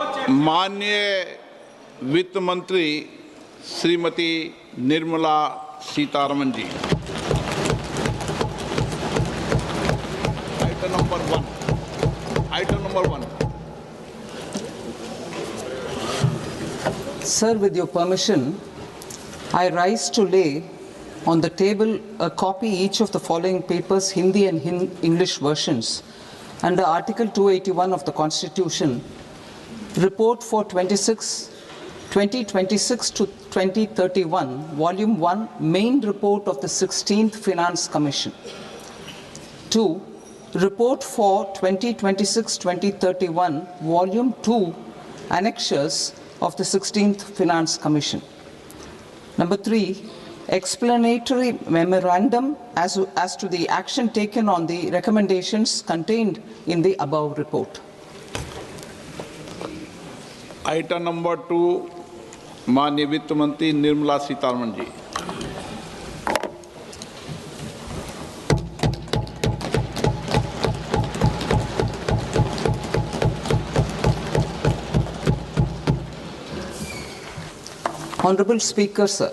माननीय वित्त मंत्री श्रीमती निर्मला सीतारमन जी। Item number one. Sir, with your permission, I rise to lay on the table a copy each of the following papers, Hindi and English versions, under Article 281 of the Constitution, Report for 2026 to 2031, Volume 1, Main Report of the 16th Finance Commission. 2. Report for 2026-2031, Volume 2, Annexures of the 16th Finance Commission. Number 3, explanatory memorandum as to the action taken on the recommendations contained in the above report. Item number 2, माननीय वित्त मंत्री निर्मला सीतारमन जी। Honorable Speaker, sir,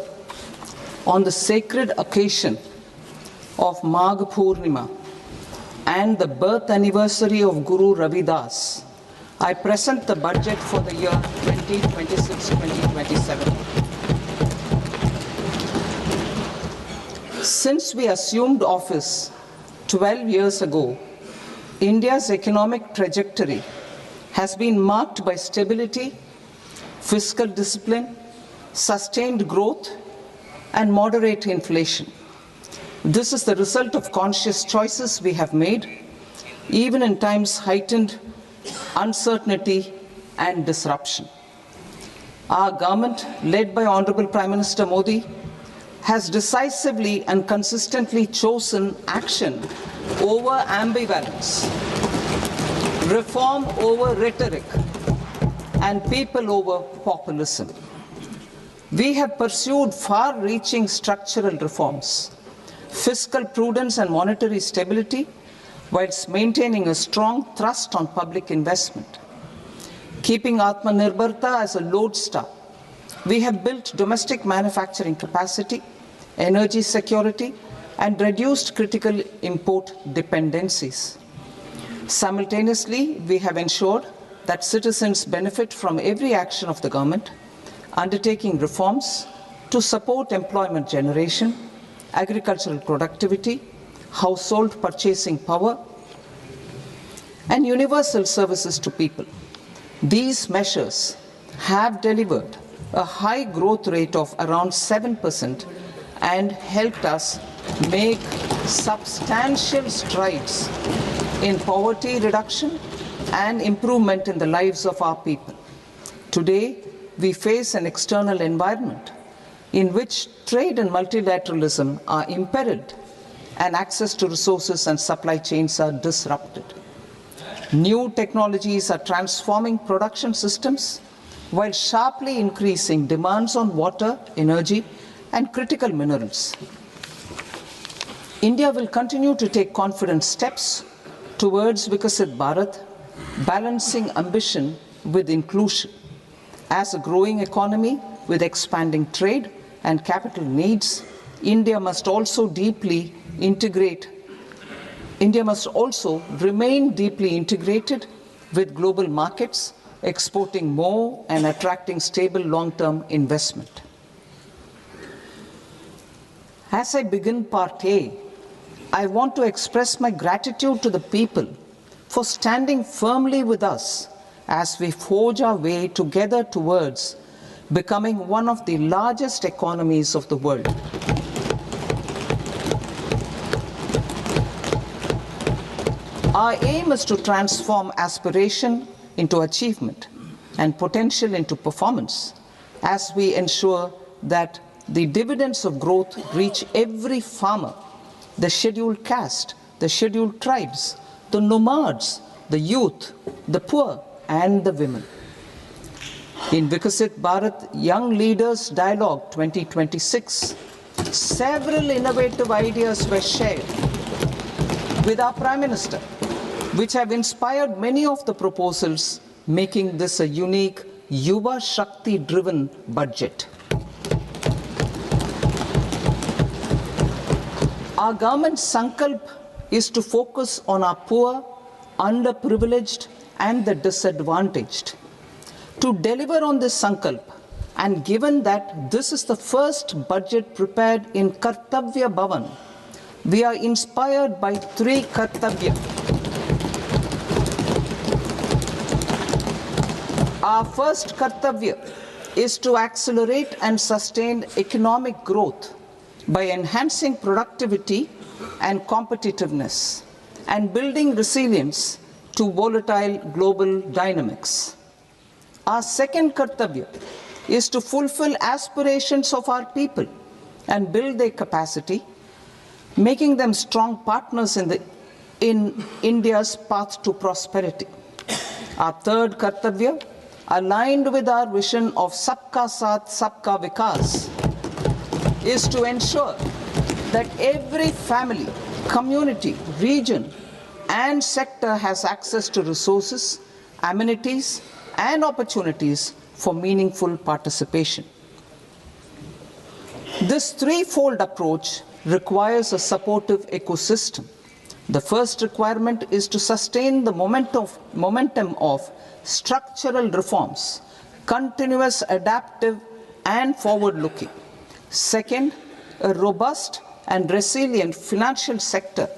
on the sacred occasion of Magh Purnima and the birth anniversary of Guru Ravidas, I present the budget for the year 2026-2027. Since we assumed office 12 years ago, India's economic trajectory has been marked by stability, fiscal discipline, sustained growth, and moderate inflation. This is the result of conscious choices we have made, even in times heightened uncertainty and disruption. Our government, led by Honorable Prime Minister Modi, has decisively and consistently chosen action over ambivalence, reform over rhetoric, and people over populism. We have pursued far-reaching structural reforms, fiscal prudence and monetary stability, whilst maintaining a strong thrust on public investment. Keeping Atmanirbharta as a lodestar, we have built domestic manufacturing capacity, energy security, and reduced critical import dependencies. Simultaneously, we have ensured that citizens benefit from every action of the government, undertaking reforms to support employment generation, agricultural productivity, household purchasing power, and universal services to people. These measures have delivered a high growth rate of around 7% and helped us make substantial strides in poverty reduction and improvement in the lives of our people. Today, we face an external environment in which trade and multilateralism are imperiled and access to resources and supply chains are disrupted. New technologies are transforming production systems while sharply increasing demands on water, energy, and critical minerals. India will continue to take confident steps towards Vikasit Bharat, balancing ambition with inclusion. As a growing economy with expanding trade and capital needs, India must also remain deeply integrated with global markets, exporting more and attracting stable long-term investment. As I begin Part A, I want to express my gratitude to the people for standing firmly with us as we forge our way together towards becoming one of the largest economies of the world. Our aim is to transform aspiration into achievement and potential into performance as we ensure that the dividends of growth reach every farmer, the scheduled caste, the scheduled tribes, the nomads, the youth, the poor, and the women. In Vikasit Bharat Young Leaders Dialogue 2026, several innovative ideas were shared with our Prime Minister, which have inspired many of the proposals making this a unique Yuva Shakti-driven budget. Our government's sankalp is to focus on our poor, underprivileged, and the disadvantaged. To deliver on this sankalp, and given that this is the first budget prepared in Kartavya Bhavan, we are inspired by three Kartavya. Our first Kartavya is to accelerate and sustain economic growth by enhancing productivity and competitiveness and building resilience to volatile global dynamics. Our second Kartavya is to fulfill aspirations of our people and build their capacity, making them strong partners in India's path to prosperity. Our third Kartavya, aligned with our vision of Sabka Saath, Sabka Vikas, is to ensure that every family, community, region, and sector has access to resources, amenities, and opportunities for meaningful participation. This threefold approach requires a supportive ecosystem. The first requirement is to sustain the momentum of structural reforms, continuous, adaptive, and forward-looking. Second, a robust and resilient financial sector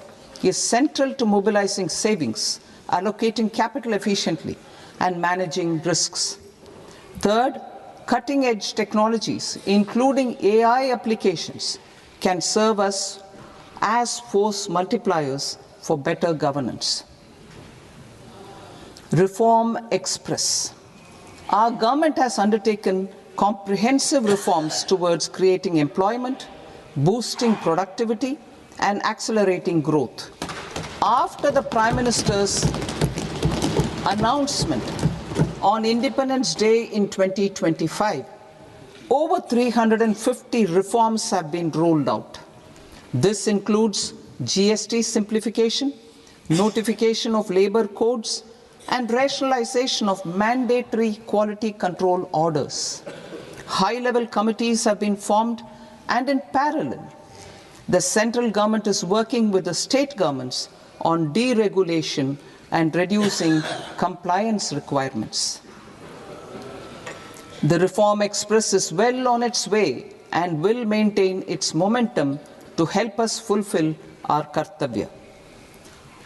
is central to mobilizing savings, allocating capital efficiently, and managing risks. Third, cutting-edge technologies, including AI applications, can serve us as force multipliers for better governance. Reform Express. Our government has undertaken comprehensive reforms towards creating employment, boosting productivity, and accelerating growth. After the Prime Minister's announcement on Independence Day in 2025, over 350 reforms have been rolled out. This includes GST simplification, notification of labor codes, and rationalization of mandatory quality control orders. High-level committees have been formed, and in parallel, the central government is working with the state governments on deregulation and reducing compliance requirements. The Reform Express is well on its way and will maintain its momentum to help us fulfill our Kartavya.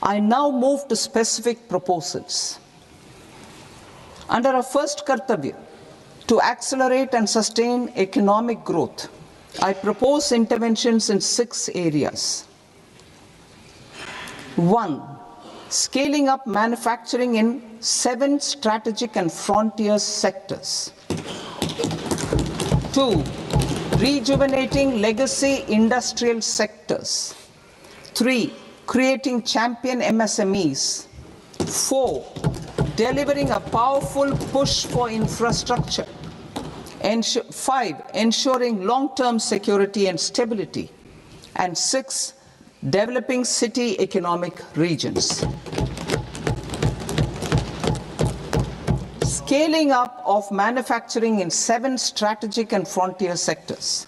I now move to specific proposals. Under our first Kartavya, to accelerate and sustain economic growth, I propose interventions in 6 areas. 1. Scaling up manufacturing in 7 strategic and frontier sectors. 2. Rejuvenating legacy industrial sectors. 3. Creating champion MSMEs. 4. Delivering a powerful push for infrastructure. 5. Ensuring long-term security and stability. And 6. Developing city economic regions. Scaling up of manufacturing in 7 strategic and frontier sectors.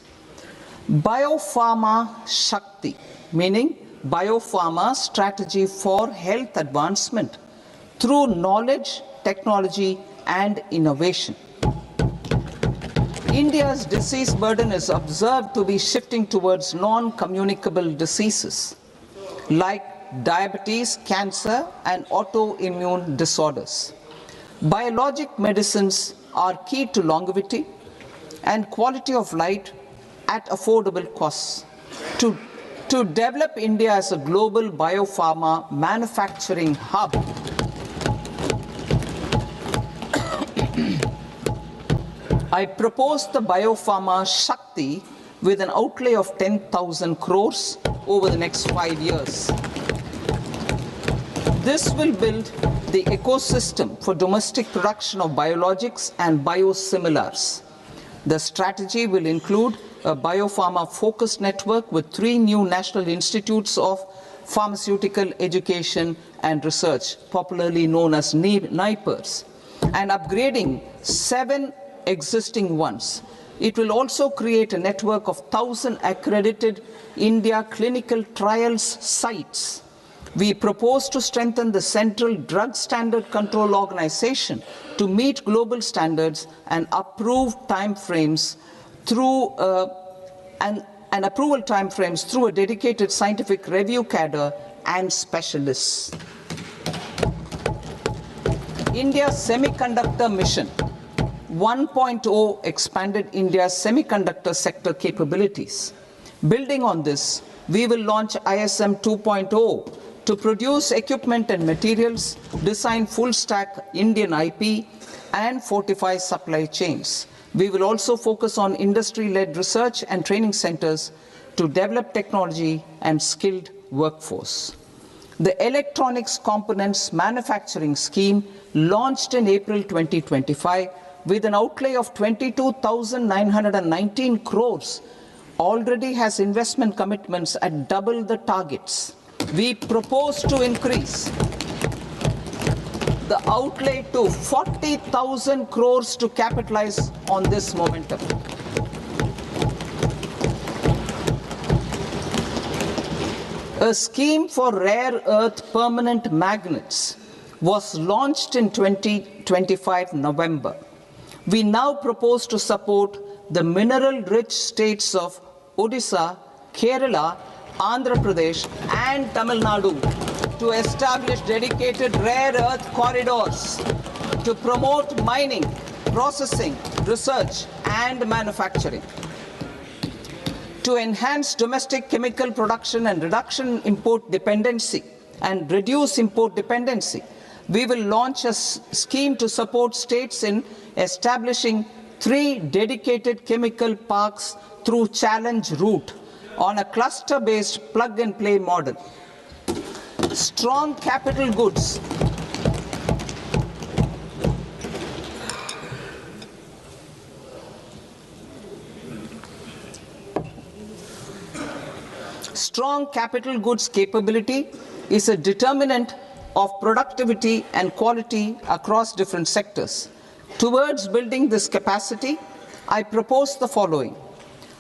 Biopharma Shakti, meaning biopharma strategy for health advancement through knowledge, technology, and innovation. India's disease burden is observed to be shifting towards non-communicable diseases like diabetes, cancer, and autoimmune disorders. Biologic medicines are key to longevity and quality of life at affordable costs. To develop India as a global biopharma manufacturing hub, I propose the Biopharma Shakti with an outlay of 10,000 crores over the next 5 years. This will build the ecosystem for domestic production of biologics and biosimilars. The strategy will include a biopharma-focused network with 3 new national institutes of pharmaceutical education and research, popularly known as NIPERS, and upgrading 7 existing ones. It will also create a network of 1,000 accredited India clinical trials sites. We propose to strengthen the Central Drug Standard Control Organization to meet global standards and approved timeframes through and approval timeframes through a dedicated scientific review cadre and specialists. India's semiconductor mission 1.0 expanded India's semiconductor sector capabilities. Building on this, we will launch ISM 2.0 to produce equipment and materials, design full-stack Indian IP, and fortify supply chains. We will also focus on industry-led research and training centers to develop technology and skilled workforce. The Electronics Components Manufacturing Scheme, launched in April 2025 with an outlay of 22,919 crores, already has investment commitments at double the targets. We propose to increase the outlay to 40,000 crores to capitalize on this momentum. A scheme for rare earth permanent magnets was launched in 2025 November. We now propose to support the mineral-rich states of Odisha, Kerala, Andhra Pradesh, and Tamil Nadu to establish dedicated rare earth corridors to promote mining, processing, research, and manufacturing. To enhance domestic chemical production and reduce import dependency, we will launch a scheme to support states in establishing 3 dedicated chemical parks through challenge route on a cluster-based plug-and-play model. Strong capital goods. Strong capital goods capability is a determinant of productivity and quality across different sectors. Towards building this capacity, I propose the following.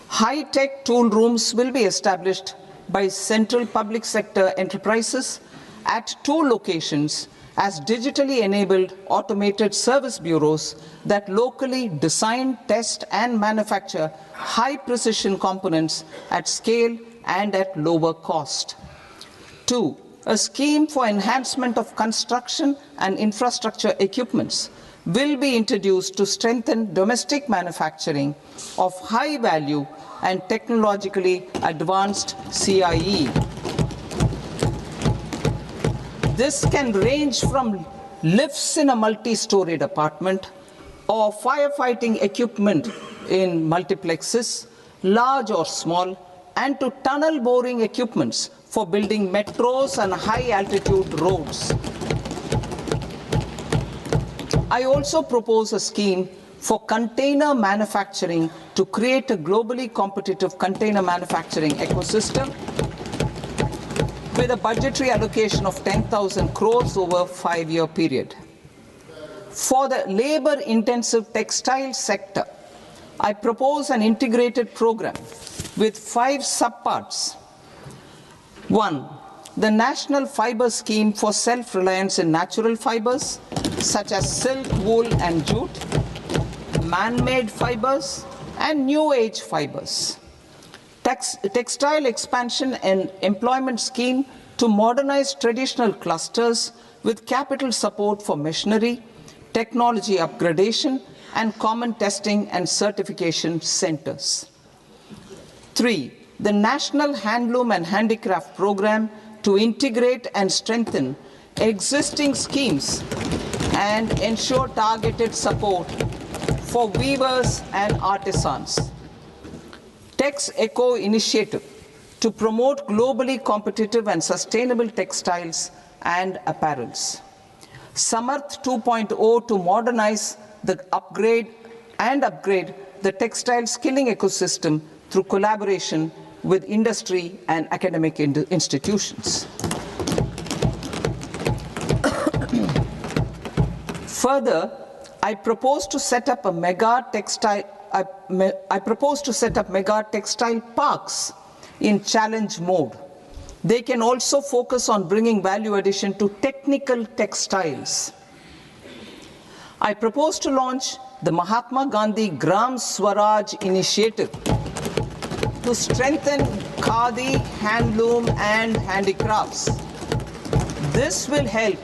High-tech tool rooms will be established by central public sector enterprises at 2 locations as digitally enabled automated service bureaus that locally design, test, and manufacture high-precision components at scale and at lower cost. 2. A scheme for enhancement of construction and infrastructure equipments will be introduced to strengthen domestic manufacturing of high value and technologically advanced CIE. This can range from lifts in a multi-storied apartment or firefighting equipment in multiplexes, large or small, and to tunnel boring equipments for building metros and high-altitude roads. I also propose a scheme for container manufacturing to create a globally competitive container manufacturing ecosystem with a budgetary allocation of 10,000 crores over a 5-year period. For the labor-intensive textile sector, I propose an integrated program with 5 subparts. 1. The National Fiber Scheme for self-reliance in natural fibers, such as silk, wool, and jute, man-made fibers, and new age fibers. Textile expansion and employment scheme to modernize traditional clusters with capital support for machinery, technology upgradation, and common testing and certification centers. 3. The National Handloom and Handicraft Program to integrate and strengthen existing schemes and ensure targeted support for weavers and artisans. Tex Eco Initiative to promote globally competitive and sustainable textiles and apparels. Samarth 2.0 to modernize the upgrade the textile skilling ecosystem through collaboration with industry and academic institutions. Further, I propose to set up mega textile parks in challenge mode. They can also focus on bringing value addition to technical textiles. I propose to launch the Mahatma Gandhi Gram Swaraj initiative to strengthen khadi, handloom and handicrafts. This will help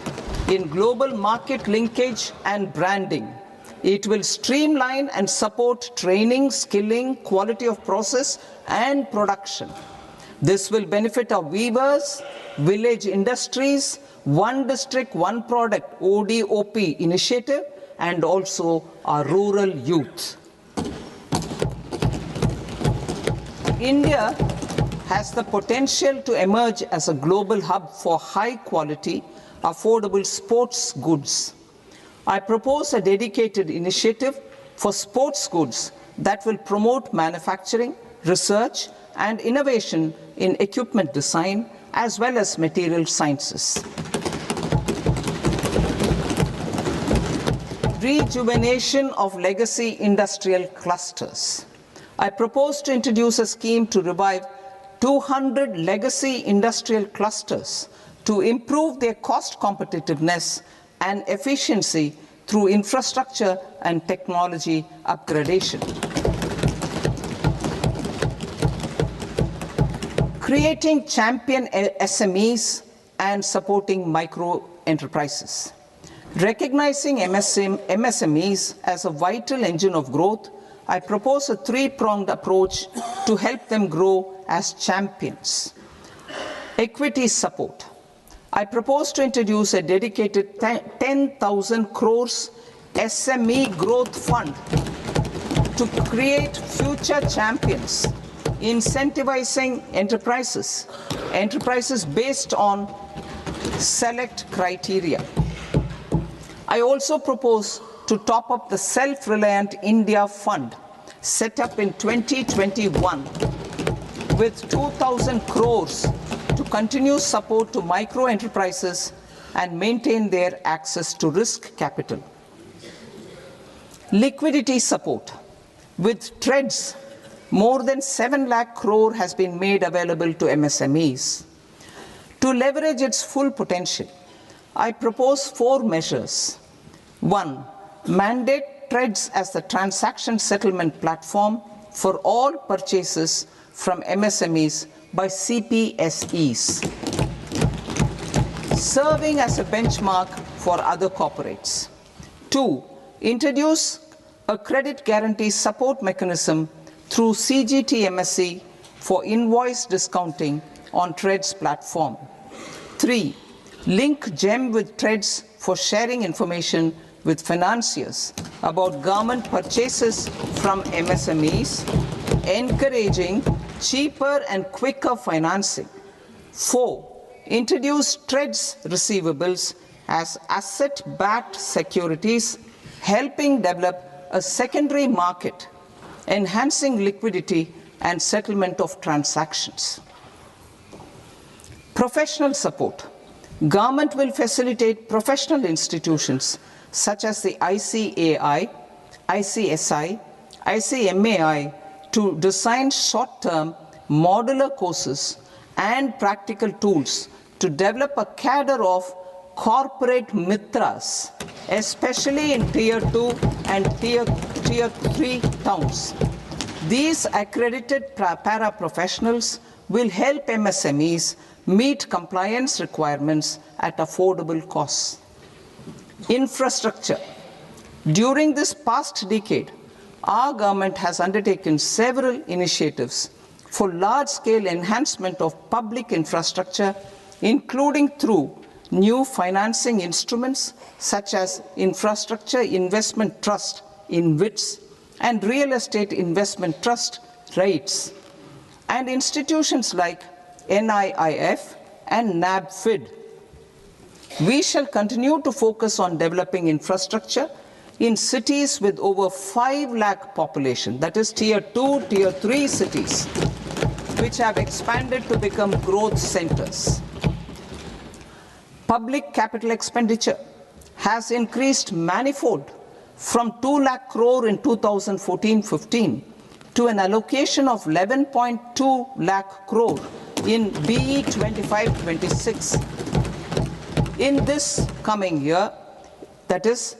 in global market linkage and branding. It will streamline and support training, skilling, quality of process and production. This will benefit our weavers, village industries, one district, one product ODOP initiative and also our rural youth. India has the potential to emerge as a global hub for high quality, affordable sports goods. I propose a dedicated initiative for sports goods that will promote manufacturing, research and innovation in equipment design as well as material sciences. Rejuvenation of legacy industrial clusters. I propose to introduce a scheme to revive 200 legacy industrial clusters to improve their cost competitiveness and efficiency through infrastructure and technology upgradation. Creating champion SMEs and supporting micro enterprises. Recognizing MSMEs as a vital engine of growth, I propose a three-pronged approach to help them grow as champions. Equity support. I propose to introduce a dedicated 10,000 crores SME growth fund to create future champions, incentivizing enterprises based on select criteria. I also propose to top up the Self-Reliant India Fund set up in 2021 with 2,000 crores to continue support to micro enterprises and maintain their access to risk capital. Liquidity support. With TREDS, more than 7 lakh crore has been made available to MSMEs. To leverage its full potential, I propose 4 measures. 1. Mandate TREDS as the transaction settlement platform for all purchases from MSMEs by CPSEs, serving as a benchmark for other corporates. 2. Introduce a credit guarantee support mechanism through CGTMSE for invoice discounting on TREDS platform. 3. Link GEM with TREDS for sharing information with financiers about government purchases from MSMEs, encouraging cheaper and quicker financing. 4. Introduce TREDS receivables as asset-backed securities, helping develop a secondary market, enhancing liquidity and settlement of transactions. Professional support. Government will facilitate professional institutions such as the ICAI, ICSI, ICMAI to design short-term modular courses and practical tools to develop a cadre of corporate mitras, especially in Tier 2 and Tier 3 towns. These accredited para-professionals will help MSMEs meet compliance requirements at affordable costs. Infrastructure. During this past decade, our government has undertaken several initiatives for large-scale enhancement of public infrastructure, including through new financing instruments such as Infrastructure Investment Trust (InvITs) and Real Estate Investment Trust (REITs), and institutions like NIIF and NABFID. We shall continue to focus on developing infrastructure in cities with over 5 lakh population, that is Tier 2, Tier 3 cities, which have expanded to become growth centers. Public capital expenditure has increased manifold from 2 lakh crore in 2014-15 to an allocation of 11.2 lakh crore in BE 25-26. In this coming year, that is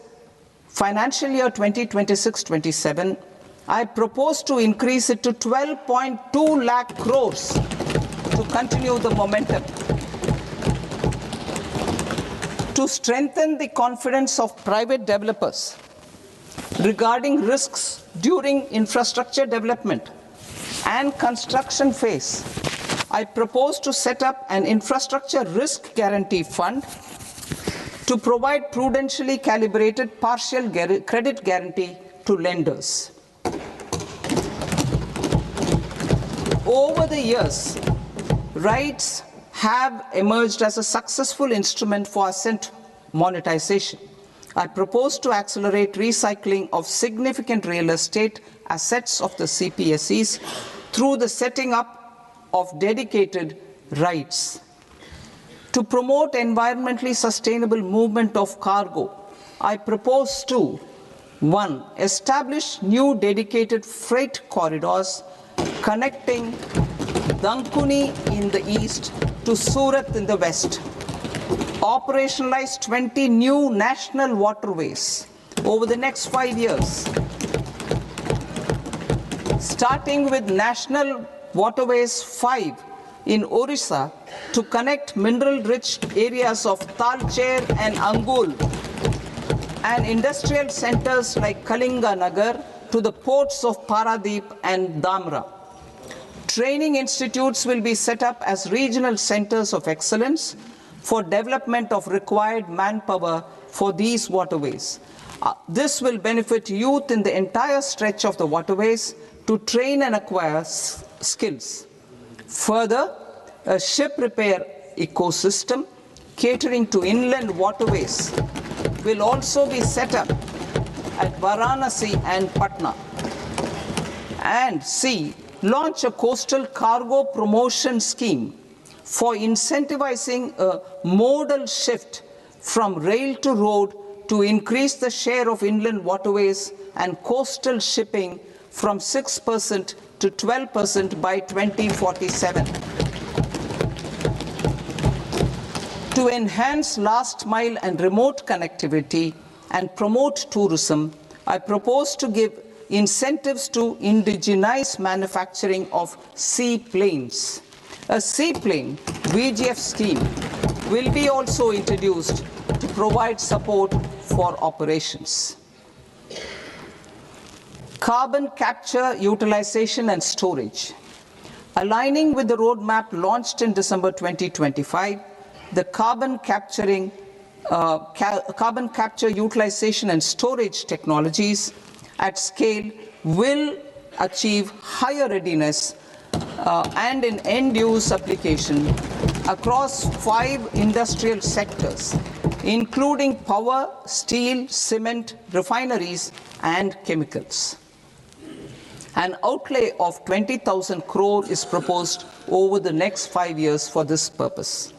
financial year 2026-27, I propose to increase it to 12.2 lakh crores to continue the momentum. To strengthen the confidence of private developers regarding risks during infrastructure development and construction phase, I propose to set up an infrastructure risk guarantee fund to provide prudentially calibrated partial credit guarantee to lenders. Over the years, REITs have emerged as a successful instrument for asset monetization. I propose to accelerate recycling of significant real estate assets of the CPSEs through the setting up of dedicated REITs. To promote environmentally sustainable movement of cargo, I propose to 1. Establish new dedicated freight corridors connecting Dankuni in the east to Surat in the west. Operationalize 20 new national waterways over the next 5 years. Starting with National Waterways 5 in Orissa to connect mineral-rich areas of Talcher and Angul and industrial centers like Kalinga Nagar to the ports of Paradeep and Dhamra. Training institutes will be set up as regional centers of excellence for development of required manpower for these waterways. This will benefit youth in the entire stretch of the waterways to train and acquire skills. Further, a ship repair ecosystem catering to inland waterways will also be set up at Varanasi and Patna. And C. Launch a coastal cargo promotion scheme for incentivizing a modal shift from rail to road to increase the share of inland waterways and coastal shipping from 6% to 12% by 2047. To enhance last mile and remote connectivity and promote tourism, I propose to give incentives to indigenize manufacturing of seaplanes. A seaplane VGF scheme will be also introduced to provide support for operations. Carbon capture, utilization and storage. Aligning with the roadmap launched in December 2025, the carbon capture, utilization and storage technologies at scale will achieve higher readiness and in end-use application across 5 industrial sectors, including power, steel, cement, refineries, and chemicals. An outlay of 20,000 crore is proposed over the next 5 years for this purpose.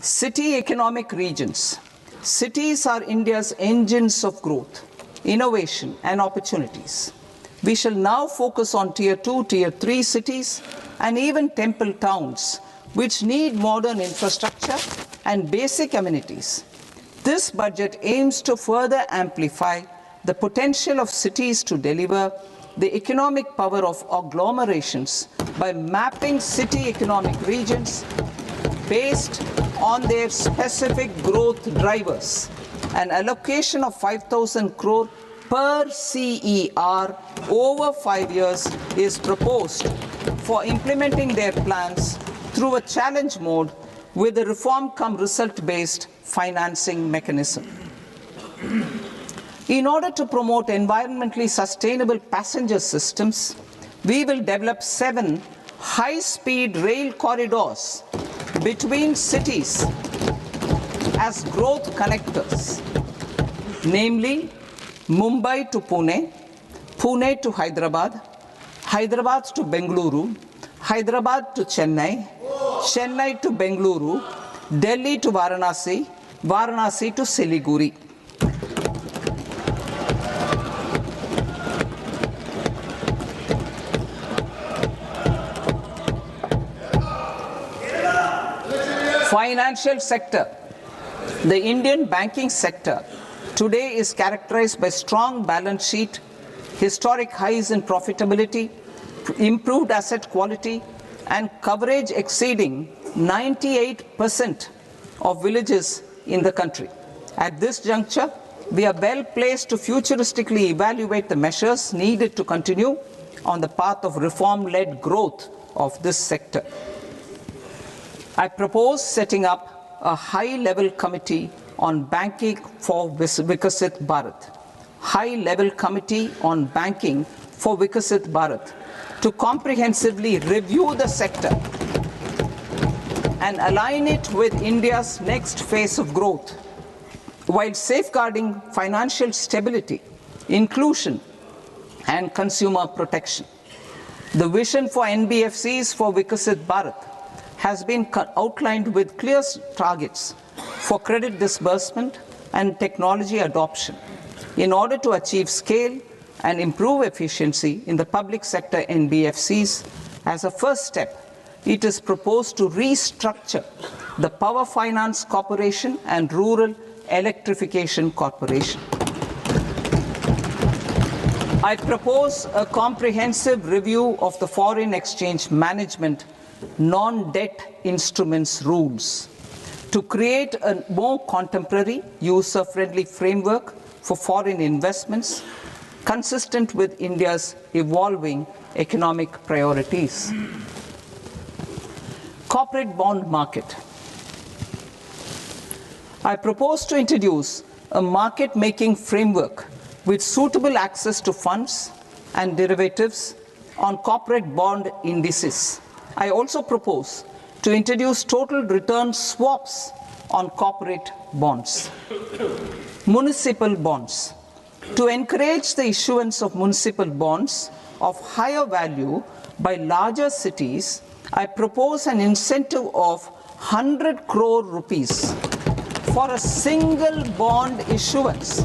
City economic regions. Cities are India's engines of growth, innovation, and opportunities. We shall now focus on Tier 2, Tier 3 cities, and even temple towns, which need modern infrastructure and basic amenities. This budget aims to further amplify the potential of cities to deliver the economic power of agglomerations by mapping city economic regions based on their specific growth drivers. An allocation of 5,000 crore per CER over 5 years is proposed for implementing their plans through a challenge mode with a reform-cum-result-based financing mechanism. In order to promote environmentally sustainable passenger systems, we will develop 7 high-speed rail corridors between cities as growth connectors, namely Mumbai to Pune, Pune to Hyderabad, Hyderabad to Bengaluru, Hyderabad to Chennai, Chennai to Bengaluru, Delhi to Varanasi, Varanasi to Siliguri. Financial sector. The Indian banking sector today is characterized by strong balance sheet, historic highs in profitability, improved asset quality, and coverage exceeding 98% of villages in the country. At this juncture, we are well placed to futuristically evaluate the measures needed to continue on the path of reform-led growth of this sector. I propose setting up a high-level committee on banking for Vikasit Bharat. High-level committee on banking for Vikasit Bharat to comprehensively review the sector and align it with India's next phase of growth, while safeguarding financial stability, inclusion, and consumer protection. The vision for NBFCs for Vikasit Bharat has been outlined with clear targets for credit disbursement and technology adoption in order to achieve scale and improve efficiency in the public sector NBFCs. As a first step, it is proposed to restructure the Power Finance Corporation and Rural Electrification Corporation. I propose a comprehensive review of the foreign exchange management non-debt instruments rules to create a more contemporary, user-friendly framework for foreign investments consistent with India's evolving economic priorities. Corporate bond market. I propose to introduce a market-making framework with suitable access to funds and derivatives on corporate bond indices. I also propose to introduce total return swaps on corporate bonds. Municipal bonds. To encourage the issuance of municipal bonds of higher value by larger cities, I propose an incentive of 100 crore rupees for a single bond issuance.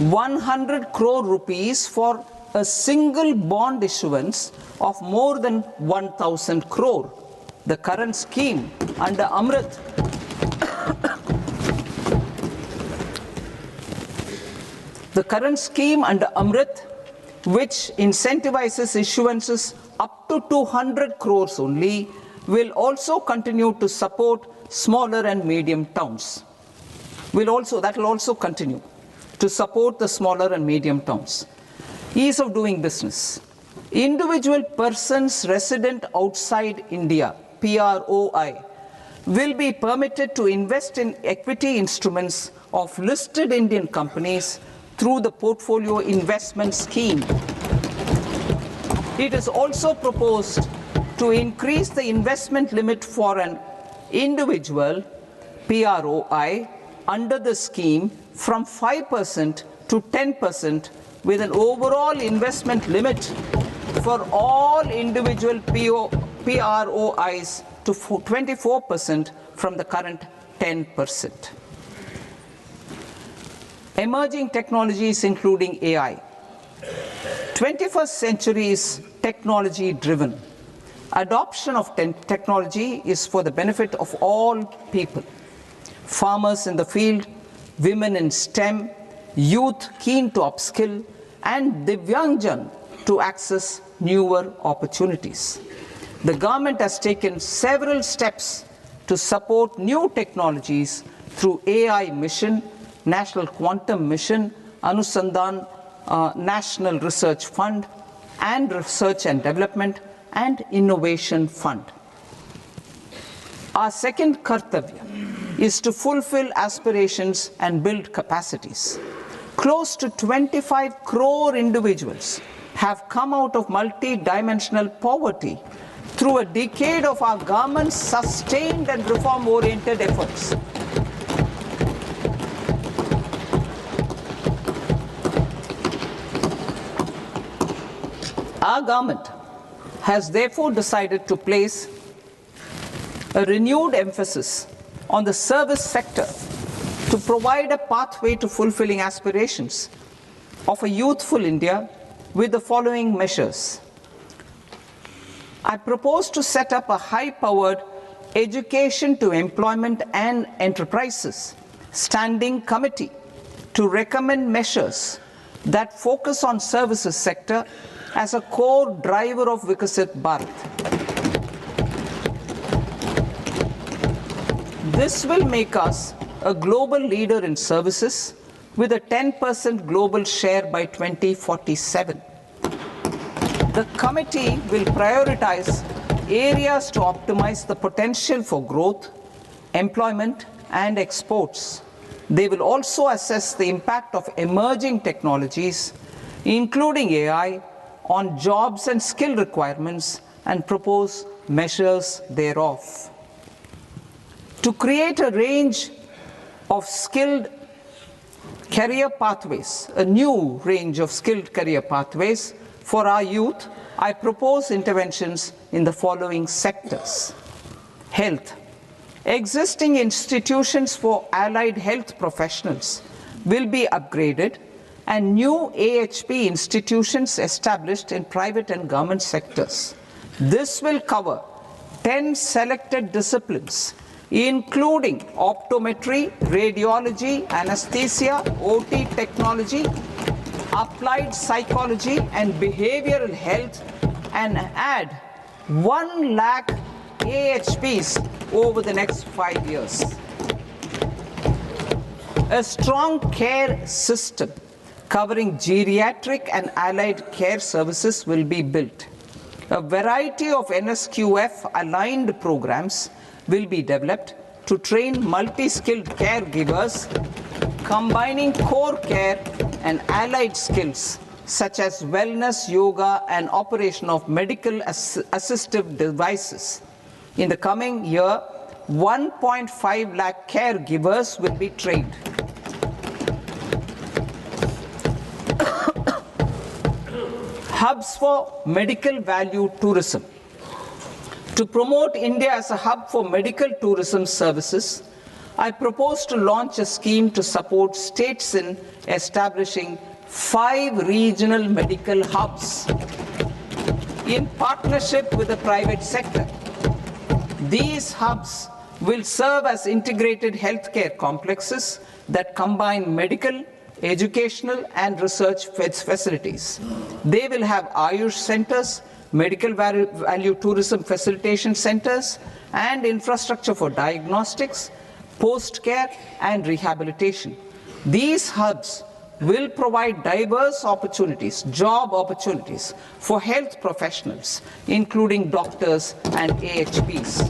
100 crore rupees for a single bond issuance of more than 1,000 crore. The current scheme under Amrit which incentivizes issuances up to 200 crores only, will also continue to support smaller and medium towns. That will also continue to support the smaller and medium towns. Ease of doing business. Individual persons resident outside India, PROI, will be permitted to invest in equity instruments of listed Indian companies through the Portfolio Investment Scheme. It is also proposed to increase the investment limit for an individual PROI under the scheme from 5% to 10%, with an overall investment limit for all individual PROIs to 24% from the current 10%. Emerging technologies including AI. 21st century is technology driven. Adoption of technology is for the benefit of all people. Farmers in the field, women in STEM, youth keen to upskill, and Divyangjan to access newer opportunities. The government has taken several steps to support new technologies through AI Mission, National Quantum Mission, Anusandhan National Research Fund, and Research and Development and Innovation Fund. Our second kartavya is to fulfill aspirations and build capacities. Close to 25 crore individuals have come out of multi-dimensional poverty through a decade of our government's sustained and reform-oriented efforts. Our government has therefore decided to place a renewed emphasis on the service sector to provide a pathway to fulfilling aspirations of a youthful India with the following measures. I propose to set up a high-powered Education to Employment and Enterprises Standing Committee to recommend measures that focus on services sector as a core driver of Vikasit Bharat. This will make us a global leader in services with a 10% global share by 2047. The committee will prioritize areas to optimize the potential for growth, employment, and exports. They will also assess the impact of emerging technologies, including AI, on jobs and skill requirements and propose measures thereof. To create a range of skilled career pathways, a new range of skilled career pathways for our youth, I propose interventions in the following sectors. Health. Existing institutions for allied health professionals will be upgraded and new AHP institutions established in private and government sectors. This will cover 10 selected disciplines, including optometry, radiology, anesthesia, OT technology, applied psychology and behavioral health, and add 1 lakh AHPs over the next 5 years. A strong care system covering geriatric and allied care services will be built. A variety of NSQF aligned programs will be developed to train multi-skilled caregivers, combining core care and allied skills such as wellness, yoga, and operation of medical assistive devices. In the coming year, 1.5 lakh caregivers will be trained. Hubs for medical value tourism. To promote India as a hub for medical tourism services, I propose to launch a scheme to support states in establishing 5 regional medical hubs in partnership with the private sector. These hubs will serve as integrated healthcare complexes that combine medical, educational, and research facilities. They will have Ayush centers, medical value tourism facilitation centers, and infrastructure for diagnostics, post-care, and rehabilitation. These hubs will provide diverse opportunities, job opportunities for health professionals, including doctors and AHPs.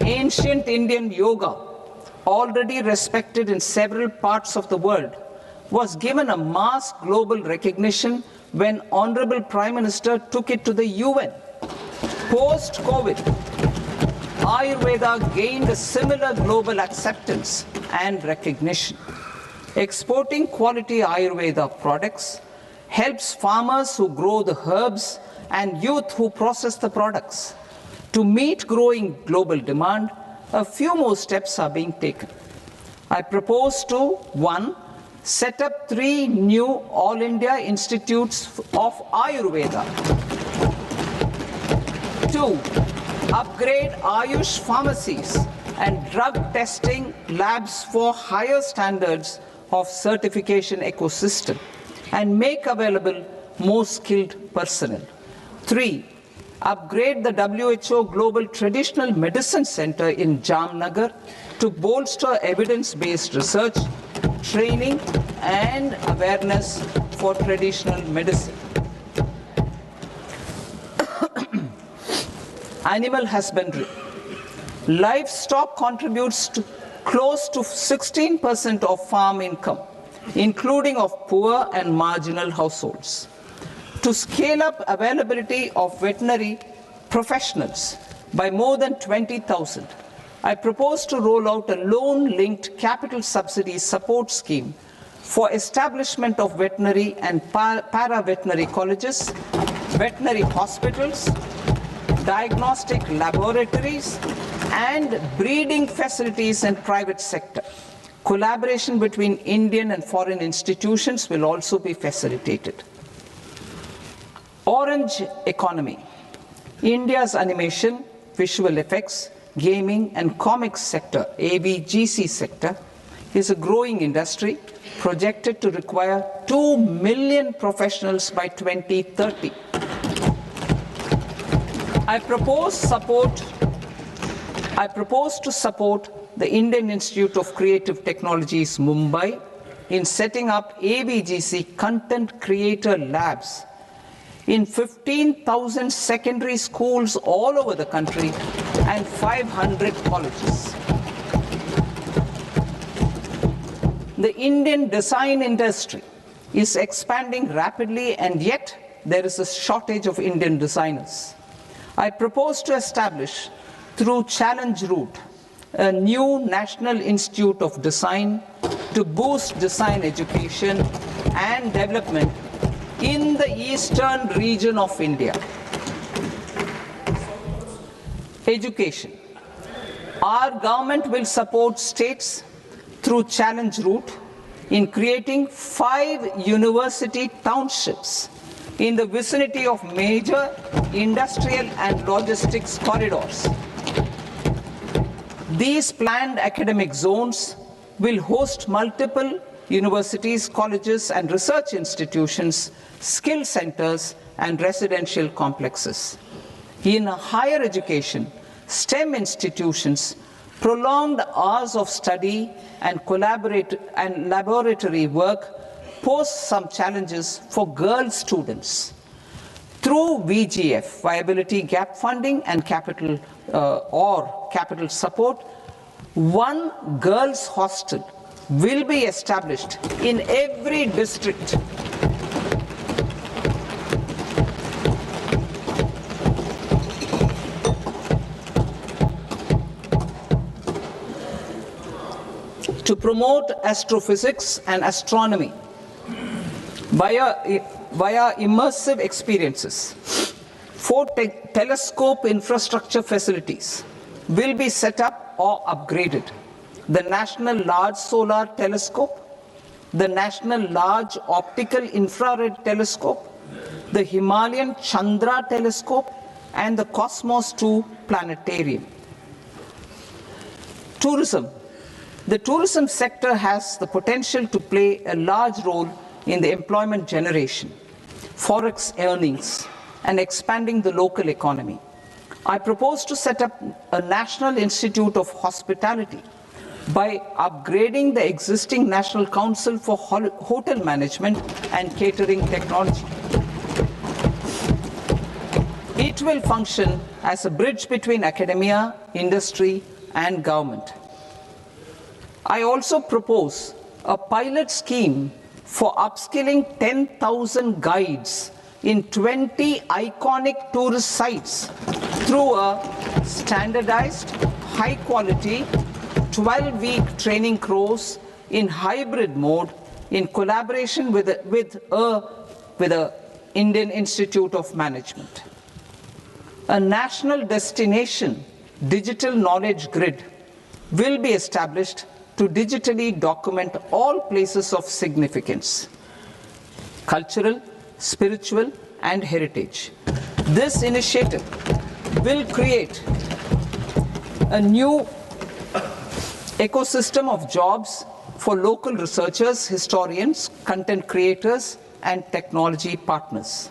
Ancient Indian yoga, already respected in several parts of the world, was given a mass global recognition when Honorable Prime Minister took it to the UN. Post-COVID, Ayurveda gained a similar global acceptance and recognition. Exporting quality Ayurveda products helps farmers who grow the herbs and youth who process the products. To meet growing global demand, a few more steps are being taken. I propose to 1. Set up 3 new All India Institutes of Ayurveda. 2. Upgrade Ayush pharmacies and drug testing labs for higher standards of certification ecosystem and make available more skilled personnel. 3. Upgrade the WHO Global Traditional Medicine Center in Jamnagar to bolster evidence-based research, training, and awareness for traditional medicine. Animal husbandry. Livestock contributes to close to 16% of farm income, including of poor and marginal households. To scale up availability of veterinary professionals by more than 20,000, I propose to roll out a loan-linked capital subsidy support scheme for establishment of veterinary and para-veterinary colleges, veterinary hospitals, diagnostic laboratories, and breeding facilities in private sector. Collaboration between Indian and foreign institutions will also be facilitated. Orange economy. India's animation, visual effects, gaming and comics sector, AVGC sector, is a growing industry projected to require 2 million professionals by 2030. I propose to support the Indian Institute of Creative Technologies, Mumbai, in setting up AVGC content creator labs in 15,000 secondary schools all over the country and 500 colleges. The Indian design industry is expanding rapidly, and yet there is a shortage of Indian designers. I propose to establish, through Challenge Route, a new National Institute of Design to boost design education and development in the eastern region of India. Education. Our government will support states through Challenge Route in creating 5 university townships in the vicinity of major industrial and logistics corridors. These planned academic zones will host multiple universities, colleges and research institutions, skill centers and residential complexes. In higher education, STEM institutions, prolonged hours of study and laboratory work pose some challenges for girl students. Through VGF, Viability Gap Funding and capital support, one girls' hostel will be established in every district. To promote astrophysics and astronomy via immersive experiences, 4 telescope infrastructure facilities will be set up or upgraded. The National Large Solar Telescope, the National Large Optical Infrared Telescope, the Himalayan Chandra Telescope, and the Cosmos 2 Planetarium. Tourism. The tourism sector has the potential to play a large role in the employment generation, forex earnings, and expanding the local economy. I propose to set up a National Institute of Hospitality by upgrading the existing National Council for Hotel Management and Catering Technology. It will function as a bridge between academia, industry, and government. I also propose a pilot scheme for upskilling 10,000 guides in 20 iconic tourist sites through a standardized, high-quality, 12-week training course in hybrid mode in collaboration with the Indian Institute of Management. A national destination digital knowledge grid will be established to digitally document all places of significance, cultural, spiritual, and heritage. This initiative will create a new ecosystem of jobs for local researchers, historians, content creators, and technology partners.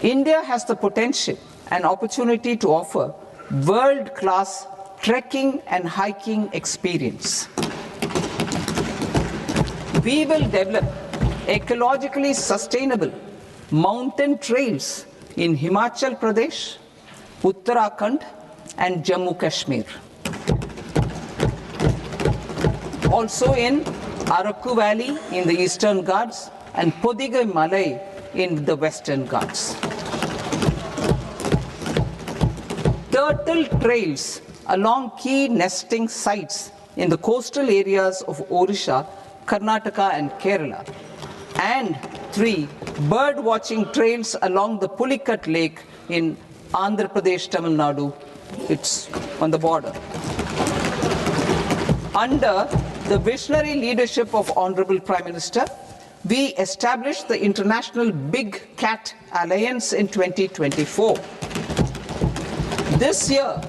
India has the potential and opportunity to offer world-class trekking and hiking experience. We will develop ecologically sustainable mountain trails in Himachal Pradesh, Uttarakhand, and Jammu Kashmir. Also in Araku Valley in the Eastern Ghats and Podigai Malai in the Western Ghats. Turtle trails along key nesting sites in the coastal areas of Odisha, Karnataka, and Kerala. And 3 bird watching trails along the Pulikat Lake in Andhra Pradesh, Tamil Nadu. It's on the border. Under the visionary leadership of Honorable Prime Minister, we established the International Big Cat Alliance in 2024. This year,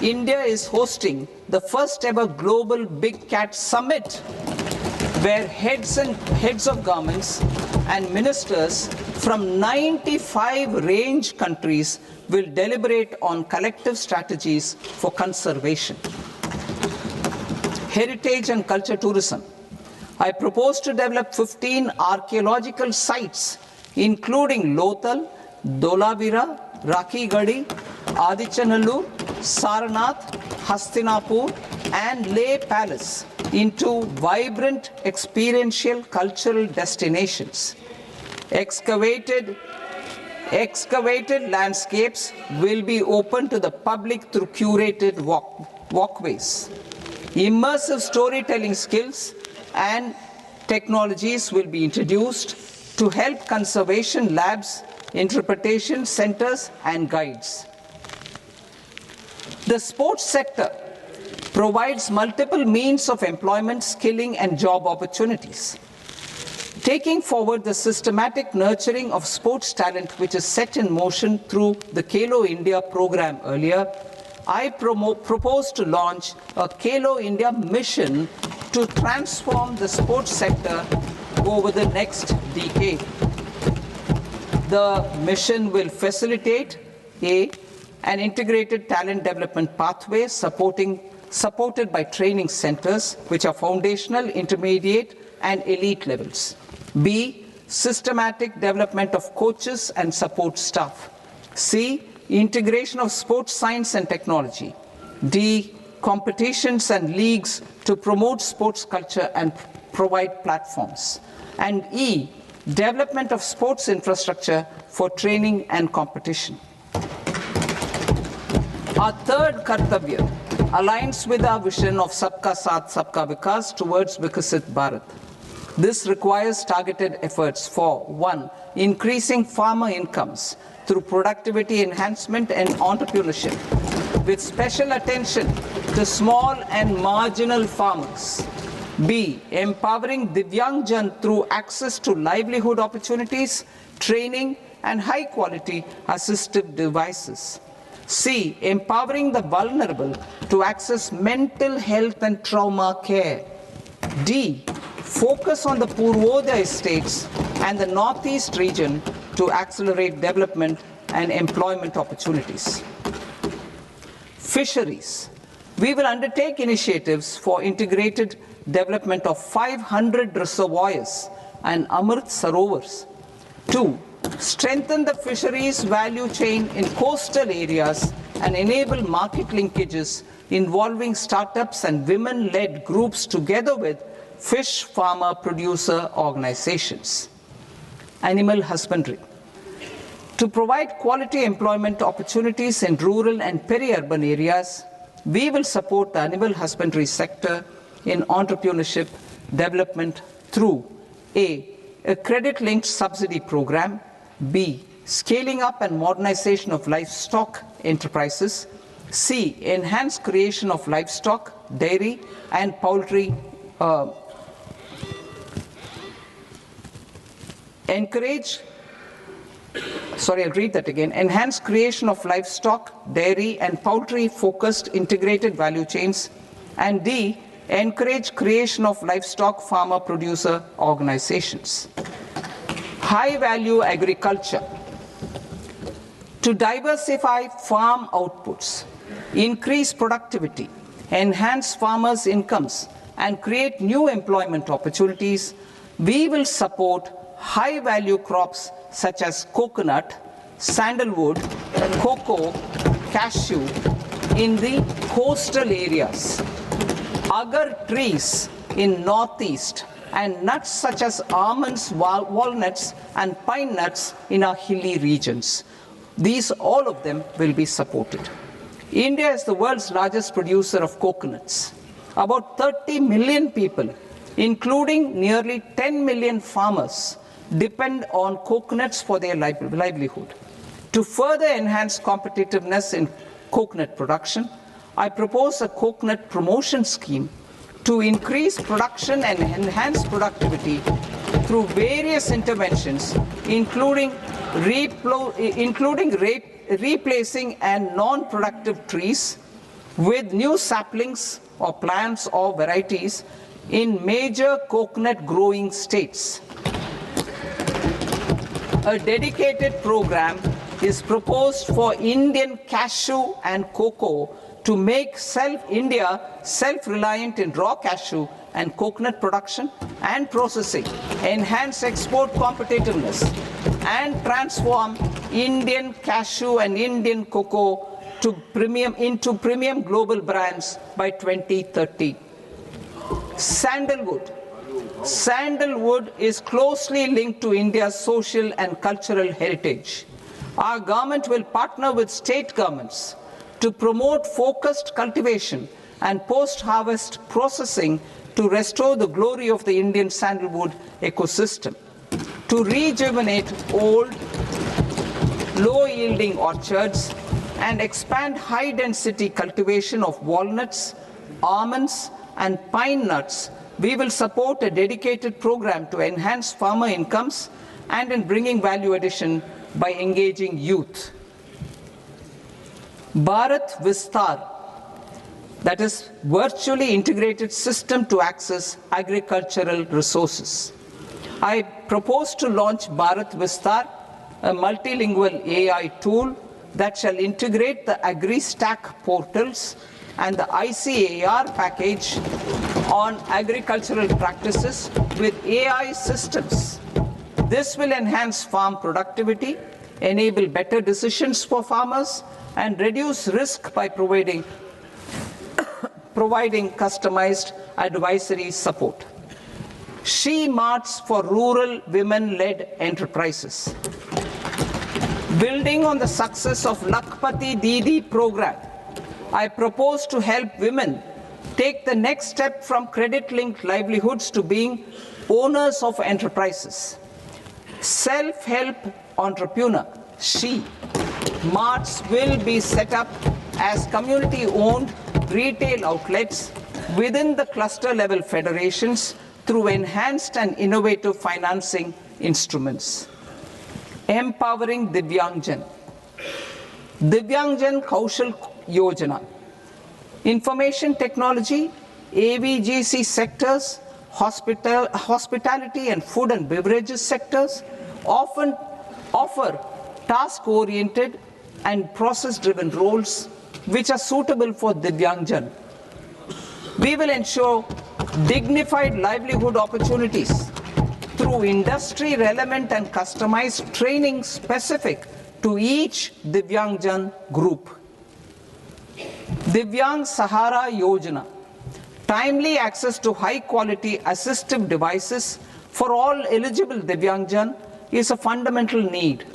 India is hosting the first ever Global Big Cat Summit, where heads of governments and ministers from 95 range countries will deliberate on collective strategies for conservation. Heritage and culture tourism. I propose to develop 15 archaeological sites, including Lothal, Dolavira, Rakigadi, Adichanallur, Saranath, Hastinapur, and Leh Palace into vibrant experiential cultural destinations. Excavated landscapes will be open to the public through curated walkways. Immersive storytelling skills and technologies will be introduced to help conservation labs, interpretation centers, and guides. The sports sector provides multiple means of employment, skilling, and job opportunities. Taking forward the systematic nurturing of sports talent, which is set in motion through the Khelo India program earlier, I propose to launch a Khelo India mission to transform the sports sector over the next decade. The mission will facilitate an integrated talent development pathway supported by training centers, which are foundational, intermediate, and elite levels. B, systematic development of coaches and support staff. C, integration of sports science and technology. D, competitions and leagues to promote sports culture and provide platforms. And E, development of sports infrastructure for training and competition. Our third Kartavya aligns with our vision of Sabka Saath, Sabka Vikas towards Vikasit Bharat. This requires targeted efforts for 1. Increasing farmer incomes through productivity enhancement and entrepreneurship, with special attention to small and marginal farmers. B. Empowering Divyangjan through access to livelihood opportunities, training, and high-quality assistive devices. C. Empowering the vulnerable to access mental health and trauma care. D. Focus on the Purvodaya states and the Northeast region to accelerate development and employment opportunities. Fisheries. We will undertake initiatives for integrated development of 500 reservoirs and Amrit Sarovars. 2. Strengthen the fisheries value chain in coastal areas and enable market linkages involving startups and women-led groups together with fish farmer producer organizations. Animal husbandry. To provide quality employment opportunities in rural and peri-urban areas, we will support the animal husbandry sector in entrepreneurship development through A. A credit-linked subsidy program. B. Scaling up and modernization of livestock enterprises. C. Enhanced creation of livestock, dairy, and poultry. Enhanced creation of livestock, dairy, and poultry-focused integrated value chains. And D. Encourage creation of livestock farmer-producer organizations. High-value agriculture. To diversify farm outputs, increase productivity, enhance farmers' incomes, and create new employment opportunities, we will support high-value crops such as coconut, sandalwood, cocoa, cashew in the coastal areas, agar trees in northeast, and nuts such as almonds, walnuts, and pine nuts in our hilly regions. All of them will be supported. India is the world's largest producer of coconuts. About 30 million people, including nearly 10 million farmers, depend on coconuts for their livelihood. To further enhance competitiveness in coconut production, I propose a coconut promotion scheme to increase production and enhance productivity through various interventions, including replacing and non-productive trees with new saplings or plants or varieties in major coconut growing states. A dedicated program is proposed for Indian cashew and cocoa to make India self-reliant in raw cashew and coconut production and processing, enhance export competitiveness, and transform Indian cashew and Indian cocoa into premium global brands by 2030. Sandalwood. Sandalwood is closely linked to India's social and cultural heritage. Our government will partner with state governments to promote focused cultivation and post-harvest processing to restore the glory of the Indian sandalwood ecosystem, to rejuvenate old, low-yielding orchards and expand high-density cultivation of walnuts, almonds, and pine nuts. We will support a dedicated program to enhance farmer incomes and in bringing value addition by engaging youth. Bharat Vistar, that is virtually integrated system to access agricultural resources. I propose to launch Bharat Vistar, a multilingual AI tool that shall integrate the AgriStack portals and the ICAR package on agricultural practices with AI systems. This will enhance farm productivity, enable better decisions for farmers, and reduce risk by providing customized advisory support. She Marts for rural women-led enterprises. Building on the success of Lakpati Didi program, I propose to help women take the next step from credit-linked livelihoods to being owners of enterprises. Self-help entrepreneur, She Marts will be set up as community-owned retail outlets within the cluster-level federations through enhanced and innovative financing instruments. Empowering Divyangjan. Divyangjan Kaushal Yojana. Information technology, AVGC sectors, hospitality and food and beverages sectors often offer task-oriented and process-driven roles which are suitable for Divyangjan. We will ensure dignified livelihood opportunities through industry-relevant and customized training specific to each Divyangjan group. Divyang Sahara Yojana. Timely access to high-quality assistive devices for all eligible Divyangjan is a fundamental need.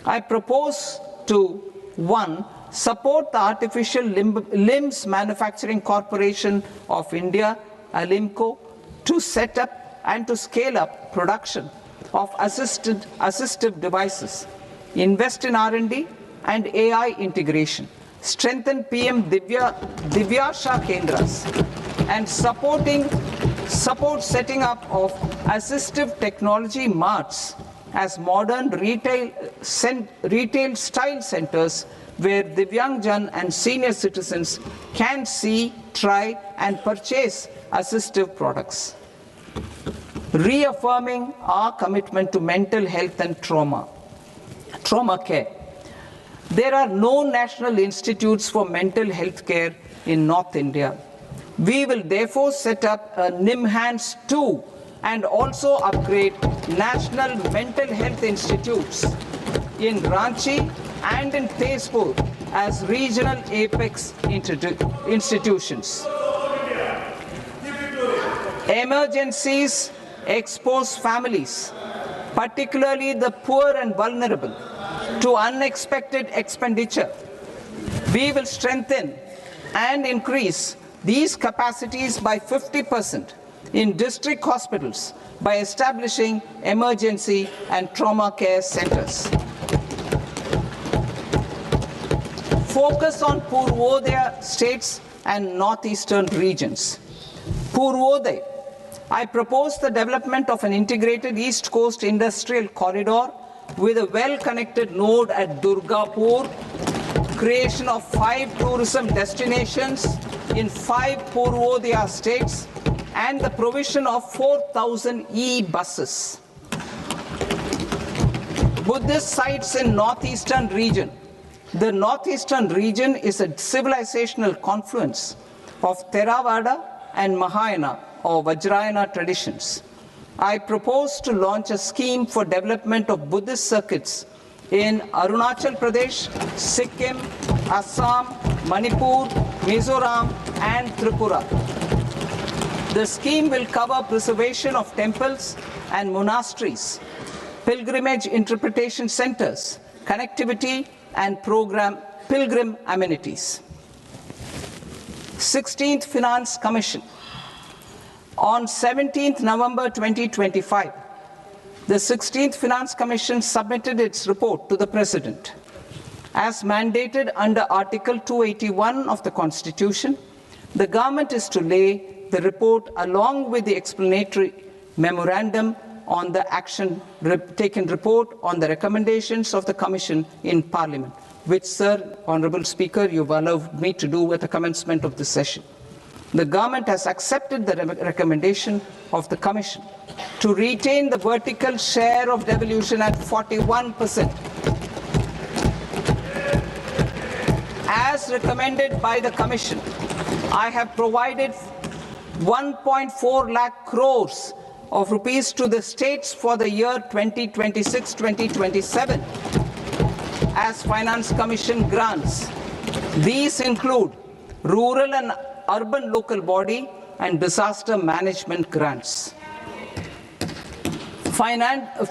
I propose to 1. Support the Artificial Limbs Manufacturing Corporation of India, Alimco, to set up and to scale up production of assistive devices, invest in R&D and AI integration, strengthen PM Divyasha Kendras, and support setting up of assistive technology marts as modern retail style centers where Divyangjan and senior citizens can see, try and purchase assistive products. Reaffirming our commitment to mental health and trauma care. There are no national institutes for mental health care in North India. We will therefore set up a NIMHANS 2 and also upgrade national mental health institutes in Ranchi and in Tezpur as regional apex institutions. Emergencies expose families, particularly the poor and vulnerable, to unexpected expenditure. We will strengthen and increase these capacities by 50% in district hospitals by establishing emergency and trauma care centers. Focus on Purvodaya states and northeastern regions. Purvodaya, I propose the development of an integrated East Coast industrial corridor with a well-connected node at Durgapur, creation of 5 tourism destinations in 5 Purvodaya states, and the provision of 4,000 e-buses. Buddhist sites in northeastern region. The northeastern region is a civilizational confluence of Theravada and Mahayana or Vajrayana traditions. I propose to launch a scheme for development of Buddhist circuits in Arunachal Pradesh, Sikkim, Assam, Manipur, Mizoram, and Tripura. The scheme will cover preservation of temples and monasteries, pilgrimage interpretation centers, connectivity, and pilgrim amenities. 16th Finance Commission. On 17th November 2025, the 16th Finance Commission submitted its report to the President. As mandated under Article 281 of the Constitution, the government is to lay the report along with the explanatory memorandum on the action taken report on the recommendations of the Commission in Parliament, which, Sir, Honourable Speaker, you've allowed me to do at the commencement of this session. The government has accepted the recommendation of the Commission to retain the vertical share of devolution at 41%. As recommended by the Commission, I have provided 1.4 lakh crores of rupees to the states for the year 2026-2027 as Finance Commission grants. These include rural and urban local body and disaster management grants.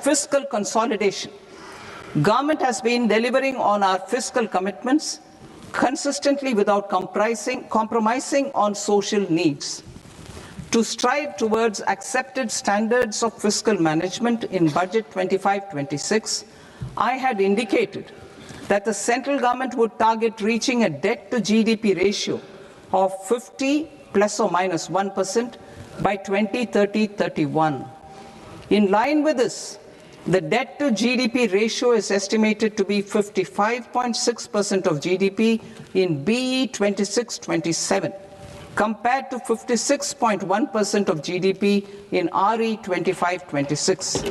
Fiscal consolidation. Government has been delivering on our fiscal commitments consistently without compromising on social needs. To strive towards accepted standards of fiscal management in Budget 25-26, I had indicated that the central government would target reaching a debt to GDP ratio of 50 plus or minus 1% by 2030-31. In line with this, the debt to GDP ratio is estimated to be 55.6% of GDP in BE 26-27, compared to 56.1% of GDP in RE 25-26.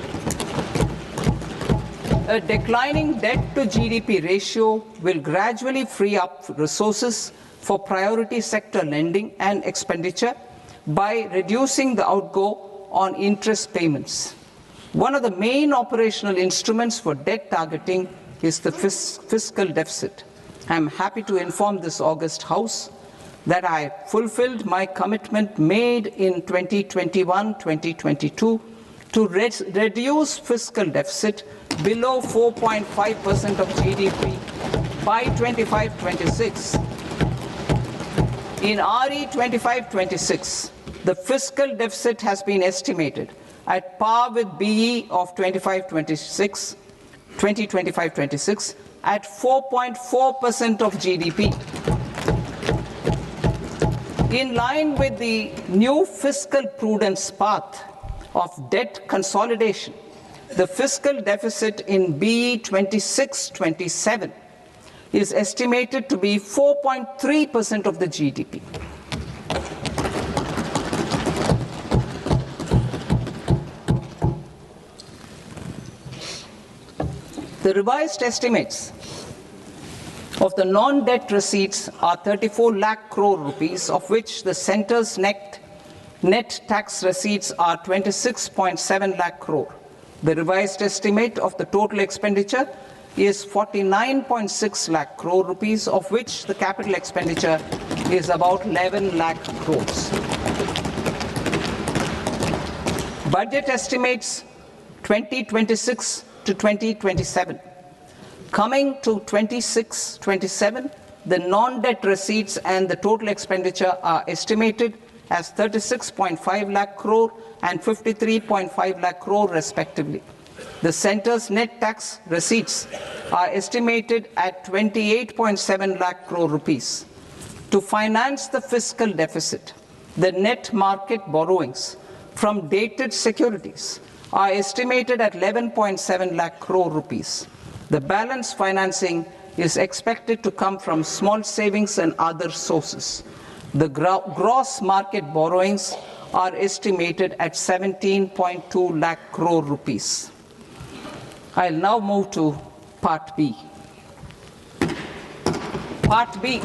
A declining debt to GDP ratio will gradually free up resources for priority sector lending and expenditure by reducing the outgo on interest payments. One of the main operational instruments for debt targeting is the fiscal deficit. I am happy to inform this august House that I fulfilled my commitment made in 2021-2022 to reduce fiscal deficit below 4.5% of GDP by 25-26. In RE 25-26, the fiscal deficit has been estimated at par with BE of 2025-26 at 4.4% of GDP. In line with the new fiscal prudence path of debt consolidation, the fiscal deficit in BE 26-27 is estimated to be 4.3% of the GDP. The revised estimates of the non-debt receipts are 34 lakh crore rupees, of which the centre's net tax receipts are 26.7 lakh crore. The revised estimate of the total expenditure is 49.6 lakh crore rupees, of which the capital expenditure is about 11 lakh crores. Budget estimates 2026 to 2027. Coming to 26-27, the non-debt receipts and the total expenditure are estimated as 36.5 lakh crore and 53.5 lakh crore respectively. The centre's net tax receipts are estimated at 28.7 lakh crore rupees. To finance the fiscal deficit, the net market borrowings from dated securities are estimated at 11.7 lakh crore rupees. The balance financing is expected to come from small savings and other sources. The gross market borrowings are estimated at 17.2 lakh crore rupees. I'll now move to Part B. Part B,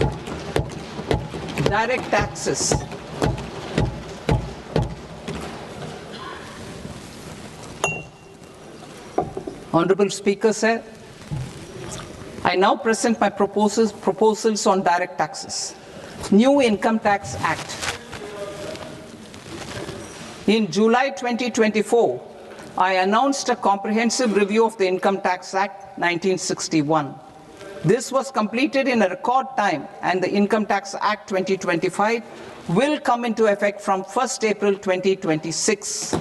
direct taxes. Honorable Speaker, sir, I now present my proposals on direct taxes. New Income Tax Act. In July 2024, I announced a comprehensive review of the Income Tax Act 1961. This was completed in a record time, and the Income Tax Act 2025 will come into effect from 1st April 2026.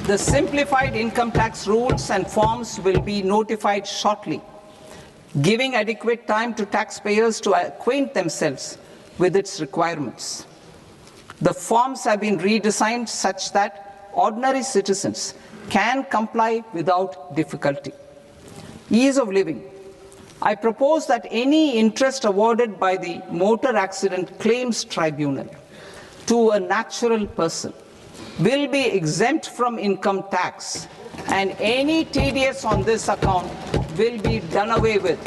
The simplified income tax rules and forms will be notified shortly, giving adequate time to taxpayers to acquaint themselves with its requirements. The forms have been redesigned such that ordinary citizens can comply without difficulty. Ease of living. I propose that any interest awarded by the Motor Accident Claims Tribunal to a natural person will be exempt from income tax, and any TDS on this account will be done away with.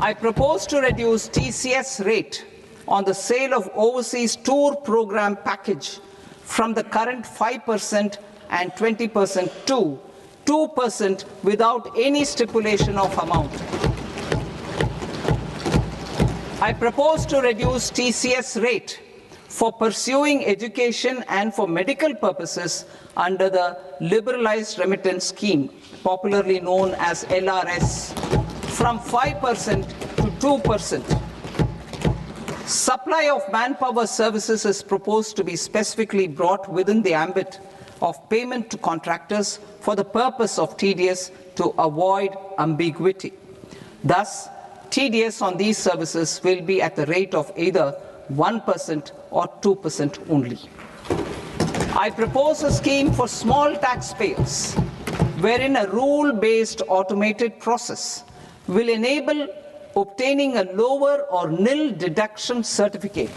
I propose to reduce TCS rate on the sale of overseas tour program package from the current 5% and 20% to 2% without any stipulation of amount. I propose to reduce TCS rate for pursuing education and for medical purposes under the Liberalized Remittance Scheme, popularly known as LRS, from 5% to 2%. Supply of manpower services is proposed to be specifically brought within the ambit of payment to contractors for the purpose of TDS to avoid ambiguity. Thus, TDS on these services will be at the rate of either 1% or 2% only. I propose a scheme for small taxpayers, wherein a rule-based automated process will enable obtaining a lower or nil deduction certificate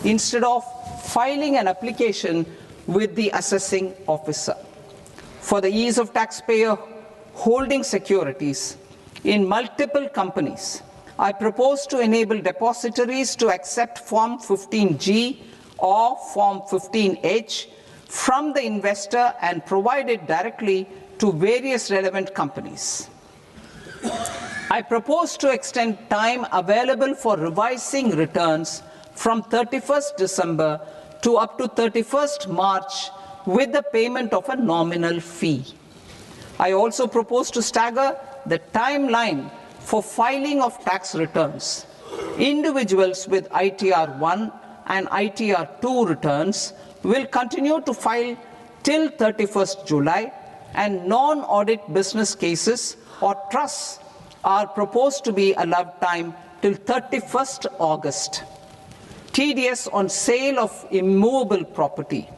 instead of filing an application with the assessing officer. For the ease of taxpayer holding securities in multiple companies, I propose to enable depositories to accept Form 15G or Form 15H from the investor and provide it directly to various relevant companies. I propose to extend time available for revising returns from 31st December to up to 31st March with the payment of a nominal fee. I also propose to stagger the timeline for filing of tax returns. Individuals with ITR 1 and ITR 2 returns will continue to file till 31st July, and non-audit business cases or trusts are proposed to be allowed time till 31st August. TDS on sale of immovable property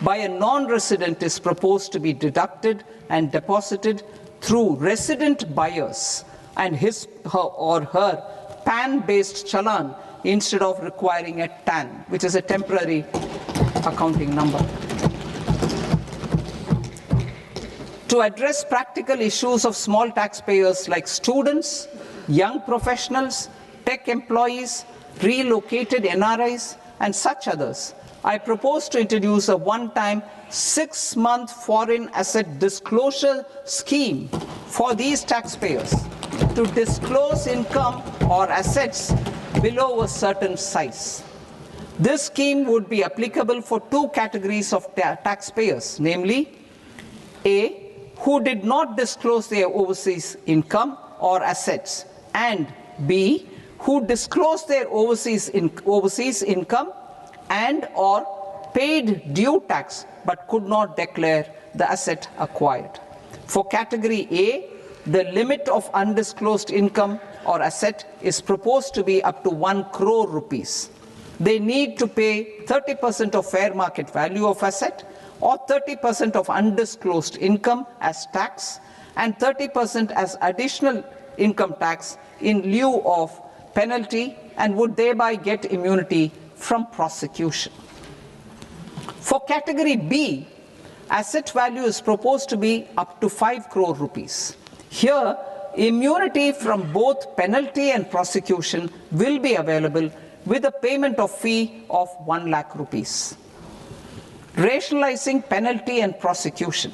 by a non-resident is proposed to be deducted and deposited through resident buyers and his or her PAN-based challan instead of requiring a TAN, which is a temporary accounting number. To address practical issues of small taxpayers like students, young professionals, tech employees, relocated NRIs, and such others, I propose to introduce a one-time 6-month foreign asset disclosure scheme for these taxpayers to disclose income or assets below a certain size. This scheme would be applicable for two categories of taxpayers, namely, A, who did not disclose their overseas income or assets, and B, who disclosed their overseas income and or paid due tax but could not declare the asset acquired. For category A, the limit of undisclosed income or asset is proposed to be up to 1 crore rupees. they need to pay 30% of fair market value of asset or 30% of undisclosed income as tax and 30% as additional income tax in lieu of penalty and would thereby get immunity from prosecution. For category B, asset value is proposed to be up to 5 crore rupees. Here, immunity from both penalty and prosecution will be available with a payment of fee of 1 lakh rupees. Rationalizing penalty and prosecution.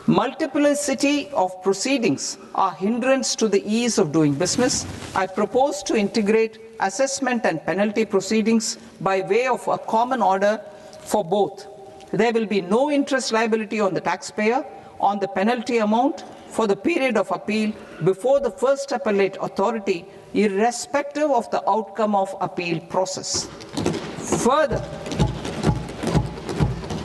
Multiplicity of proceedings are hindrance to the ease of doing business. I propose to integrate assessment and penalty proceedings by way of a common order for both. There will be no interest liability on the taxpayer on the penalty amount for the period of appeal before the first appellate authority, irrespective of the outcome of appeal process. Further,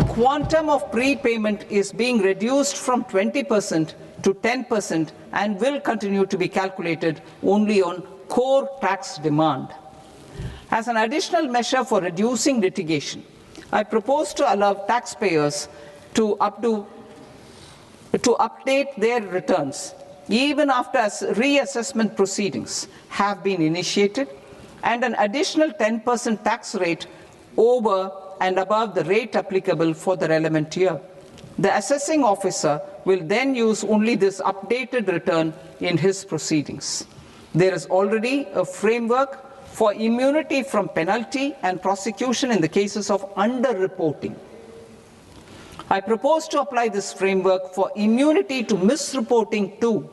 quantum of prepayment is being reduced from 20% to 10% and will continue to be calculated only on core tax demand. As an additional measure for reducing litigation, I propose to allow taxpayers to update their returns even after reassessment proceedings have been initiated, and an additional 10% tax rate over and above the rate applicable for the relevant year. The assessing officer will then use only this updated return in his proceedings. There is already a framework for immunity from penalty and prosecution in the cases of underreporting. I propose to apply this framework for immunity to misreporting too.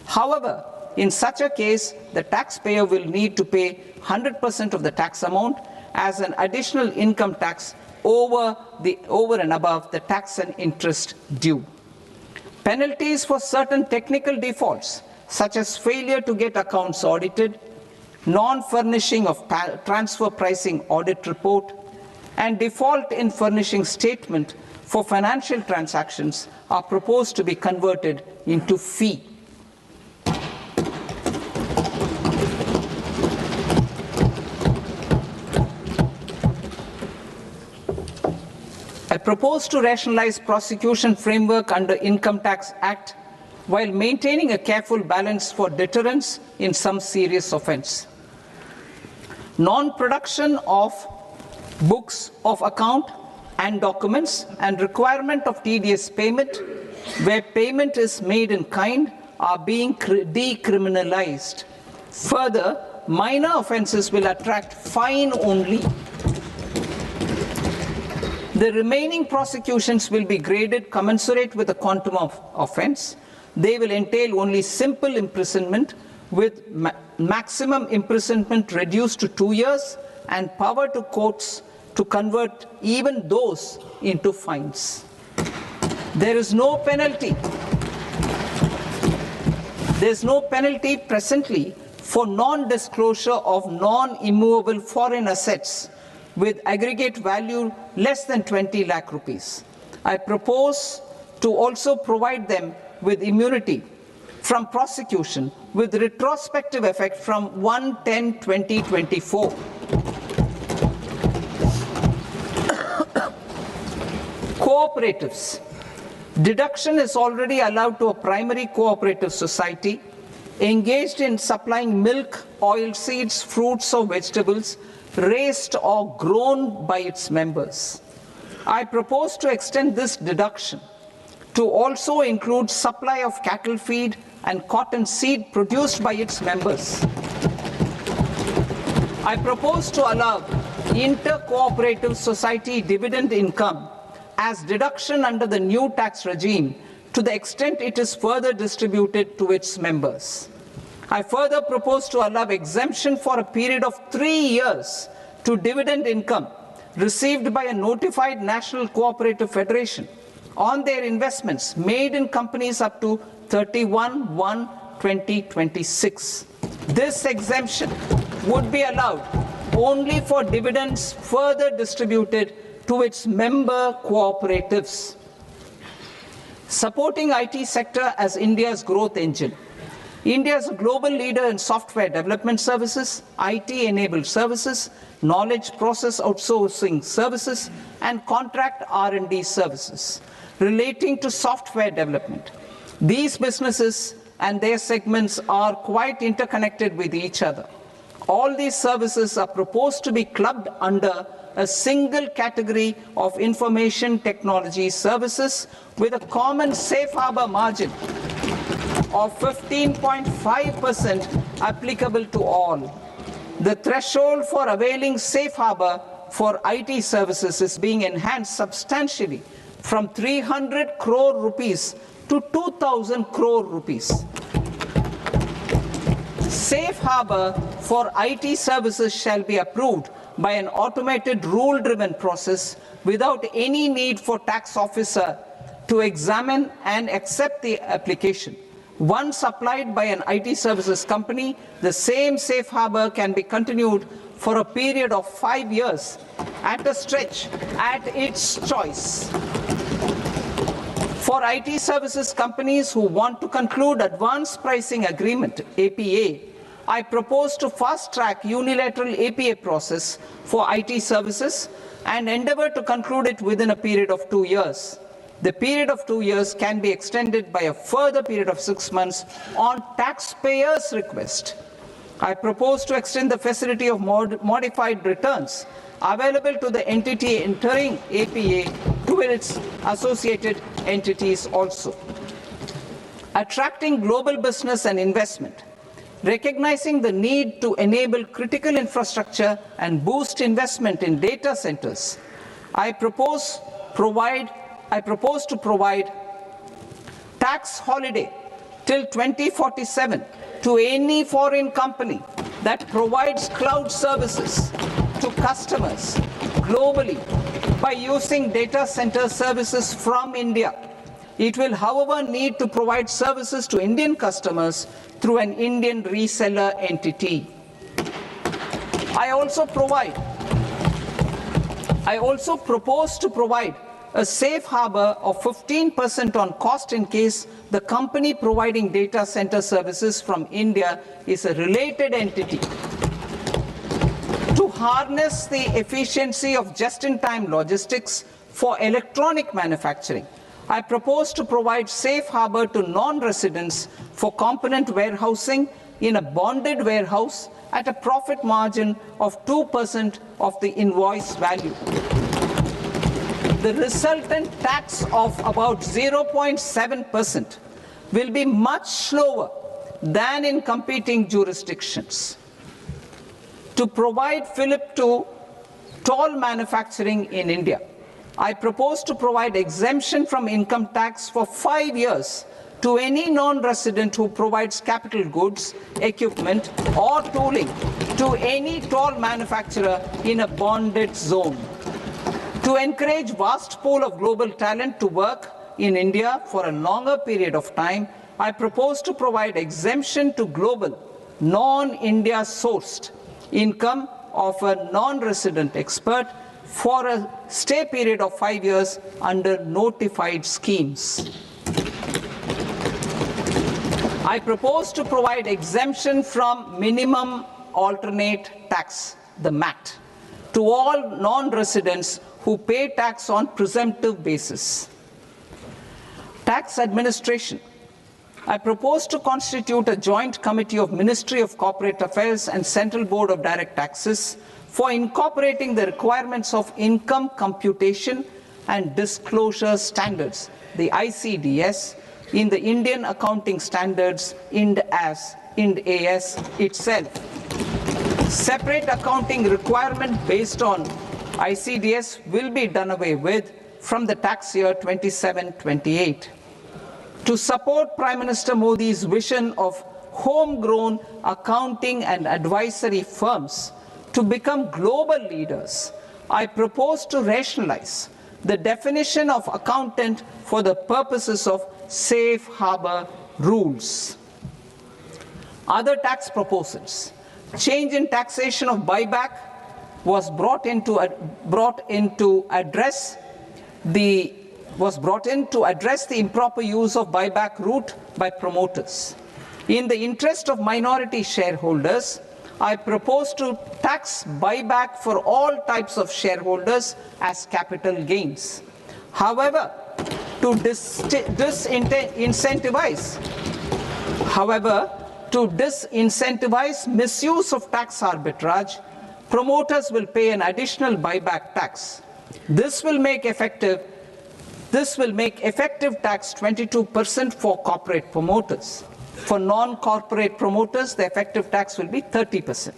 However, in such a case, the taxpayer will need to pay 100% of the tax amount as an additional income tax over and above the tax and interest due. Penalties for certain technical defaults, such as failure to get accounts audited, non-furnishing of transfer pricing audit report, and default in furnishing statement for financial transactions, are proposed to be converted into fee. I propose to rationalize prosecution framework under Income Tax Act while maintaining a careful balance for deterrence in some serious offence. Non-production of books of account and documents and requirement of TDS payment where payment is made in kind are being decriminalized. Further, minor offences will attract fine only. The remaining prosecutions will be graded commensurate with the quantum of offence. They will entail only simple imprisonment with maximum imprisonment reduced to 2 years and power to courts to convert even those into fines. There is no penalty. There is no penalty presently for non-disclosure of non-immovable foreign assets with aggregate value less than 20 lakh rupees. I propose to also provide them with immunity from prosecution with retrospective effect from 1/10/2024. Cooperatives. Deduction is already allowed to a primary cooperative society engaged in supplying milk, oilseeds, fruits or vegetables raised or grown by its members. I propose to extend this deduction to also include supply of cattle feed and cotton seed produced by its members. I propose to allow inter-cooperative society dividend income as deduction under the new tax regime to the extent it is further distributed to its members. I further propose to allow exemption for a period of 3 years to dividend income received by a notified national cooperative federation on their investments made in companies up to 31/1/2026. This exemption would be allowed only for dividends further distributed to its member cooperatives. Supporting IT sector as India's growth engine. India is a global leader in software development services, IT-enabled services, knowledge process outsourcing services, and contract R&D services relating to software development. These businesses and their segments are quite interconnected with each other. All these services are proposed to be clubbed under a single category of information technology services with a common safe harbor margin of 15.5% applicable to all. The threshold for availing safe harbor for IT services is being enhanced substantially from 300 crore rupees to 2,000 crore rupees. Safe harbor for IT services shall be approved by an automated rule-driven process without any need for tax officer to examine and accept the application. Once applied by an IT services company, the same safe harbor can be continued for a period of 5 years at a stretch at its choice. For IT services companies who want to conclude advanced pricing agreement, APA, I propose to fast-track unilateral APA process for IT services and endeavor to conclude it within a period of 2 years. The period of 2 years can be extended by a further period of 6 months on taxpayers' request. I propose to extend the facility of modified returns available to the entity entering APA to its associated entities also. Attracting global business and investment. Recognizing the need to enable critical infrastructure and boost investment in data centers, I propose to provide tax holiday till 2047 to any foreign company that provides cloud services to customers globally by using data center services from India. It will, however, need to provide services to Indian customers through an Indian reseller entity. I also propose to provide a safe harbor of 15% on cost in case the company providing data center services from India is a related entity. To harness the efficiency of just-in-time logistics for electronic manufacturing, I propose to provide safe harbor to non-residents for component warehousing in a bonded warehouse at a profit margin of 2% of the invoice value. The resultant tax of about 0.7% will be much lower than in competing jurisdictions. To provide fillip to toll manufacturing in India, I propose to provide exemption from income tax for 5 years to any non-resident who provides capital goods, equipment, or tooling to any toll manufacturer in a bonded zone. To encourage vast pool of global talent to work in India for a longer period of time, I propose to provide exemption to global, non-India sourced income of a non-resident expert for a stay period of 5 years under notified schemes. I propose to provide exemption from minimum alternate tax, the MAT, to all non-residents who pay tax on presumptive basis. Tax administration. I propose to constitute a joint committee of Ministry of Corporate Affairs and Central Board of Direct Taxes for incorporating the requirements of income computation and disclosure standards, the ICDS, in the Indian Accounting Standards, IND AS itself. Separate accounting requirement based on ICDS will be done away with from the tax year 27-28. To support Prime Minister Modi's vision of homegrown accounting and advisory firms to become global leaders, I propose to rationalize the definition of accountant for the purposes of safe harbor rules. Other tax proposals. Change in taxation of buyback was brought in to address the improper use of buyback route by promoters. In the interest of minority shareholders, I propose to tax buyback for all types of shareholders as capital gains. However, to disincentivize misuse of tax arbitrage, promoters will pay an additional buyback tax. This will make effective tax 22% for corporate promoters. For non-corporate promoters, the effective tax will be 30%.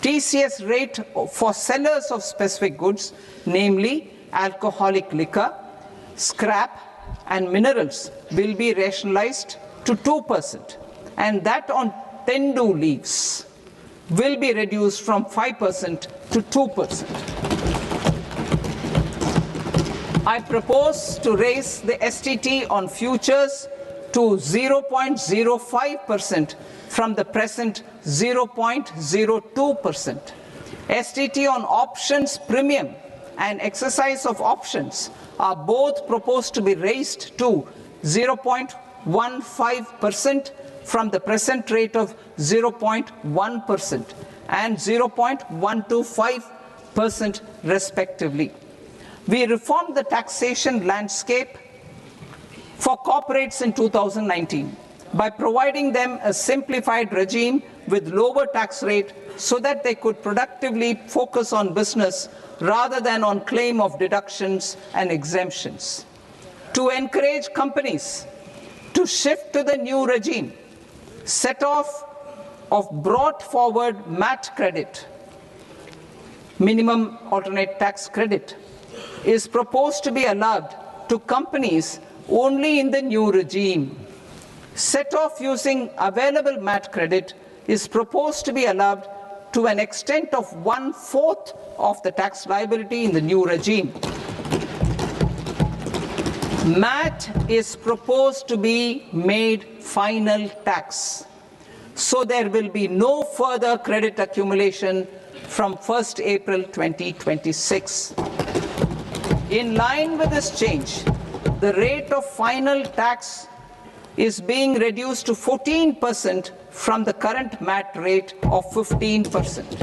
TCS rate for sellers of specific goods, namely alcoholic liquor, scrap and minerals, will be rationalized to 2%, and that on tendu leaves will be reduced from 5% to 2%. I propose to raise the STT on futures to 0.05% from the present 0.02%. STT on options premium and exercise of options are both proposed to be raised to 0.15% from the present rate of 0.1% and 0.125% respectively. We reformed the taxation landscape for corporates in 2019 by providing them a simplified regime with lower tax rate so that they could productively focus on business rather than on claim of deductions and exemptions. To encourage companies to shift to the new regime, set off of brought forward MAT credit, minimum alternate tax credit, is proposed to be allowed to companies only in the new regime. Set off using available MAT credit is proposed to be allowed to an extent of 1/4 of the tax liability in the new regime. MAT is proposed to be made final tax, so there will be no further credit accumulation from 1st April 2026. In line with this change, the rate of final tax is being reduced to 14% from the current MAT rate of 15%.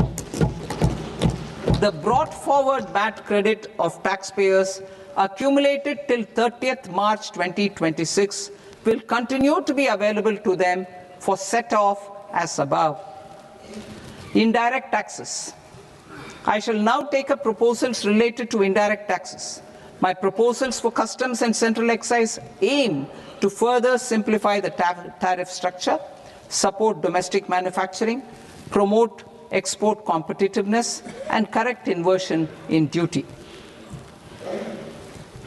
The brought forward MAT credit of taxpayers accumulated till 30th March 2026 will continue to be available to them for set off as above. Indirect taxes. I shall now take up proposals related to indirect taxes. My proposals for customs and central excise aim to further simplify the tariff structure, support domestic manufacturing, promote export competitiveness, and correct inversion in duty.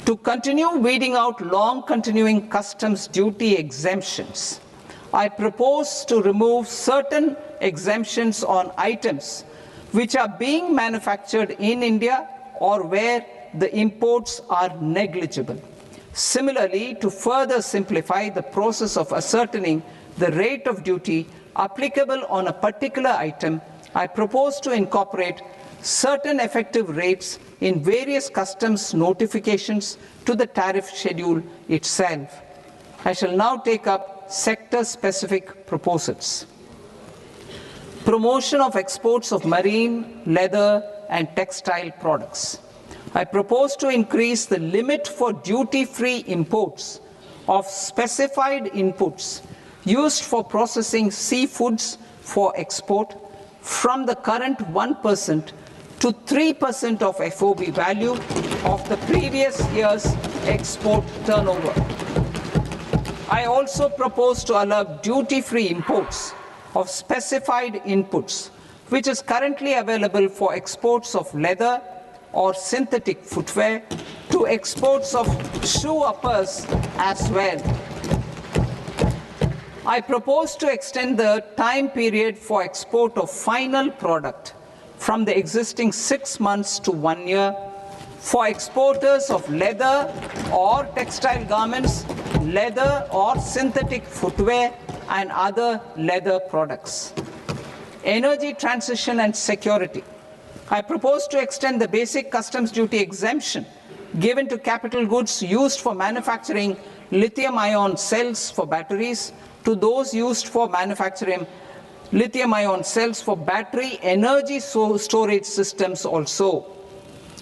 To continue weeding out long-continuing customs duty exemptions, I propose to remove certain exemptions on items which are being manufactured in India or where the imports are negligible. Similarly, to further simplify the process of ascertaining the rate of duty applicable on a particular item, I propose to incorporate certain effective rates in various customs notifications to the tariff schedule itself. I shall now take up sector-specific proposals. Promotion of exports of marine, leather, and textile products. I propose to increase the limit for duty-free imports of specified inputs used for processing seafoods for export from the current 1% to 3% of FOB value of the previous year's export turnover. I also propose to allow duty-free imports of specified inputs, which is currently available for exports of leather or synthetic footwear, to exports of shoe uppers as well. I propose to extend the time period for export of final product from the existing 6 months to 1 year for exporters of leather or textile garments, leather or synthetic footwear, and other leather products. Energy transition and security. I propose to extend the basic customs duty exemption given to capital goods used for manufacturing lithium-ion cells for batteries, to those used for manufacturing lithium-ion cells for battery energy storage systems also.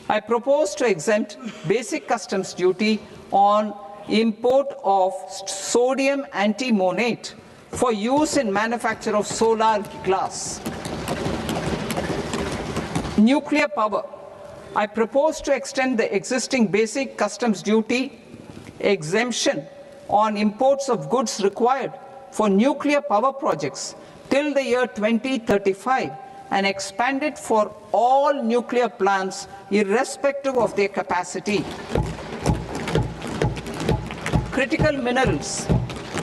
I propose to exempt basic customs duty on import of sodium antimonate for use in manufacture of solar glass. Nuclear power. I propose to extend the existing basic customs duty exemption on imports of goods required for nuclear power projects till the year 2035 and expand it for all nuclear plants irrespective of their capacity. Critical minerals.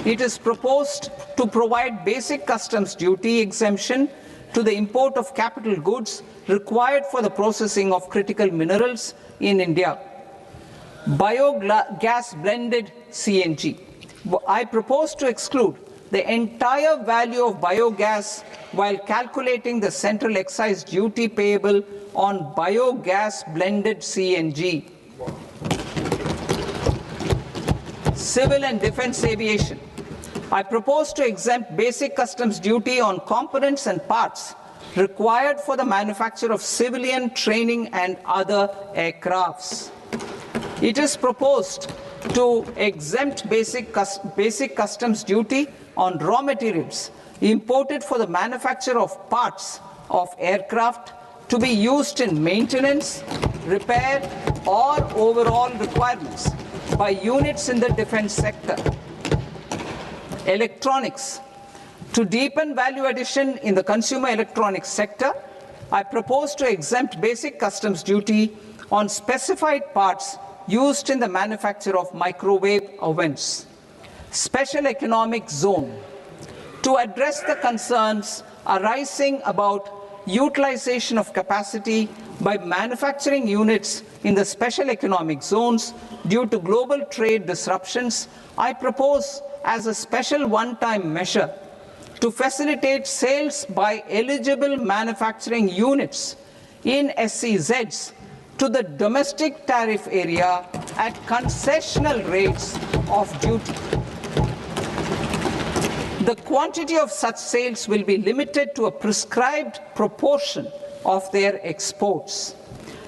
It is proposed to provide basic customs duty exemption to the import of capital goods required for the processing of critical minerals in India. Biogas blended CNG. I propose to exclude the entire value of biogas while calculating the central excise duty payable on biogas blended CNG. Civil and defense aviation. I propose to exempt basic customs duty on components and parts required for the manufacture of civilian training and other aircrafts. It is proposed to exempt basic customs duty on raw materials imported for the manufacture of parts of aircraft to be used in maintenance, repair, or overall requirements by units in the defense sector. Electronics. To deepen value addition in the consumer electronics sector, I propose to exempt basic customs duty on specified parts used in the manufacture of microwave ovens. Special economic zone. To address the concerns arising about utilization of capacity by manufacturing units in the special economic zones due to global trade disruptions, I propose as a special one-time measure to facilitate sales by eligible manufacturing units in SEZs to the domestic tariff area at concessional rates of duty. The quantity of such sales will be limited to a prescribed proportion of their exports.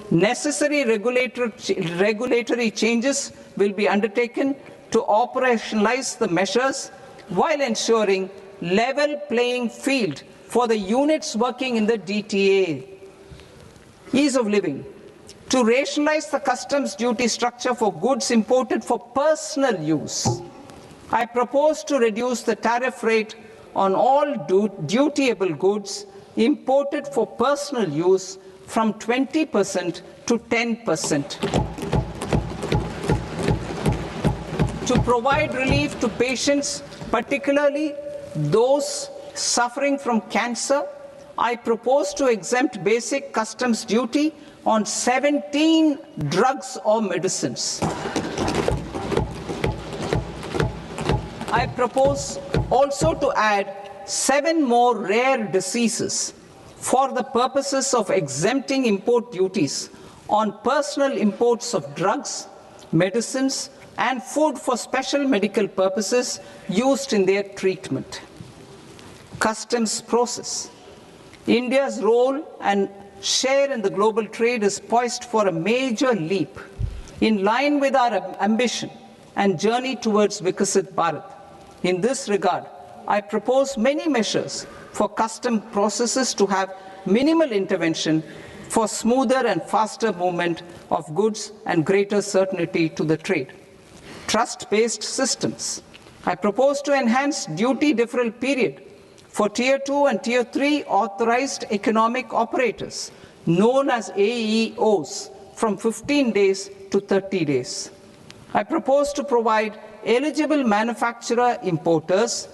Necessary regulatory changes will be undertaken to operationalize the measures while ensuring level playing field for the units working in the DTA. Ease of living. To rationalize the customs duty structure for goods imported for personal use, I propose to reduce the tariff rate on all dutiable goods imported for personal use from 20% to 10%. To provide relief to patients, particularly those suffering from cancer, I propose to exempt basic customs duty on 17 drugs or medicines. I propose also to add 7 more rare diseases for the purposes of exempting import duties on personal imports of drugs, medicines, and food for special medical purposes used in their treatment. Customs process. India's role and share in the global trade is poised for a major leap in line with our ambition and journey towards Vikasit Bharat. In this regard, I propose many measures for custom processes to have minimal intervention for smoother and faster movement of goods and greater certainty to the trade. Trust-based systems. I propose to enhance duty deferral period for Tier 2 and Tier 3 authorized economic operators, known as AEOs, from 15 days to 30 days. I propose to provide eligible manufacturer importers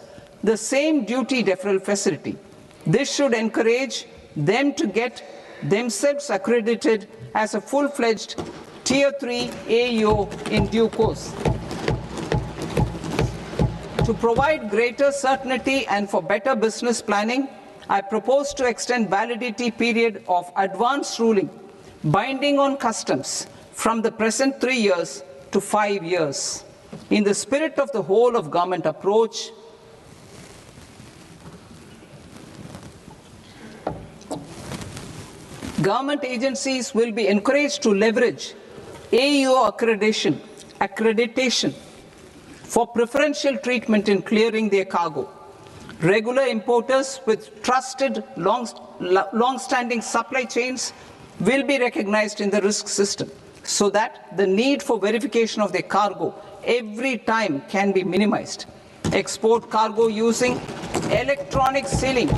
the same duty deferral facility. This should encourage them to get themselves accredited as a full-fledged Tier 3 AEO in due course. To provide greater certainty and for better business planning, I propose to extend validity period of advance ruling binding on customs from the present 3 years to 5 years. In the spirit of the whole of government approach, Government agencies will be encouraged to leverage AEO accreditation for preferential treatment in clearing their cargo. Regular importers with trusted long-standing supply chains will be recognized in the risk system so that the need for verification of their cargo every time can be minimized. Export cargo using electronic sealing.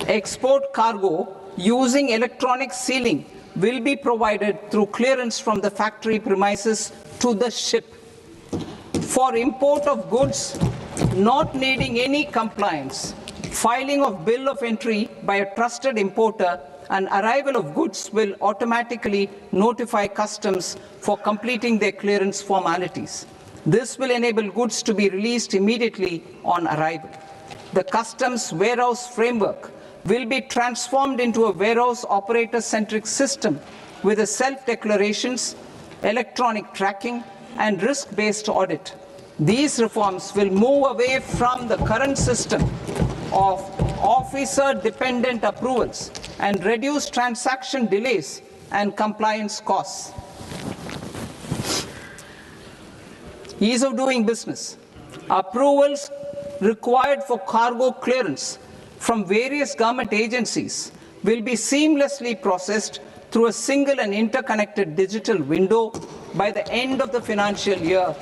Export cargo using electronic sealing will be provided through clearance from the factory premises to the ship. For import of goods not needing any compliance, filing of bill of entry by a trusted importer and arrival of goods will automatically notify customs for completing their clearance formalities. This will enable goods to be released immediately on arrival. The customs warehouse framework will be transformed into a warehouse operator-centric system with a self-declarations, electronic tracking, and risk-based audit. These reforms will move away from the current system of officer-dependent approvals and reduce transaction delays and compliance costs. Ease of doing business. Approvals required for cargo clearance from various government agencies will be seamlessly processed through a single and interconnected digital window by the end of the financial year.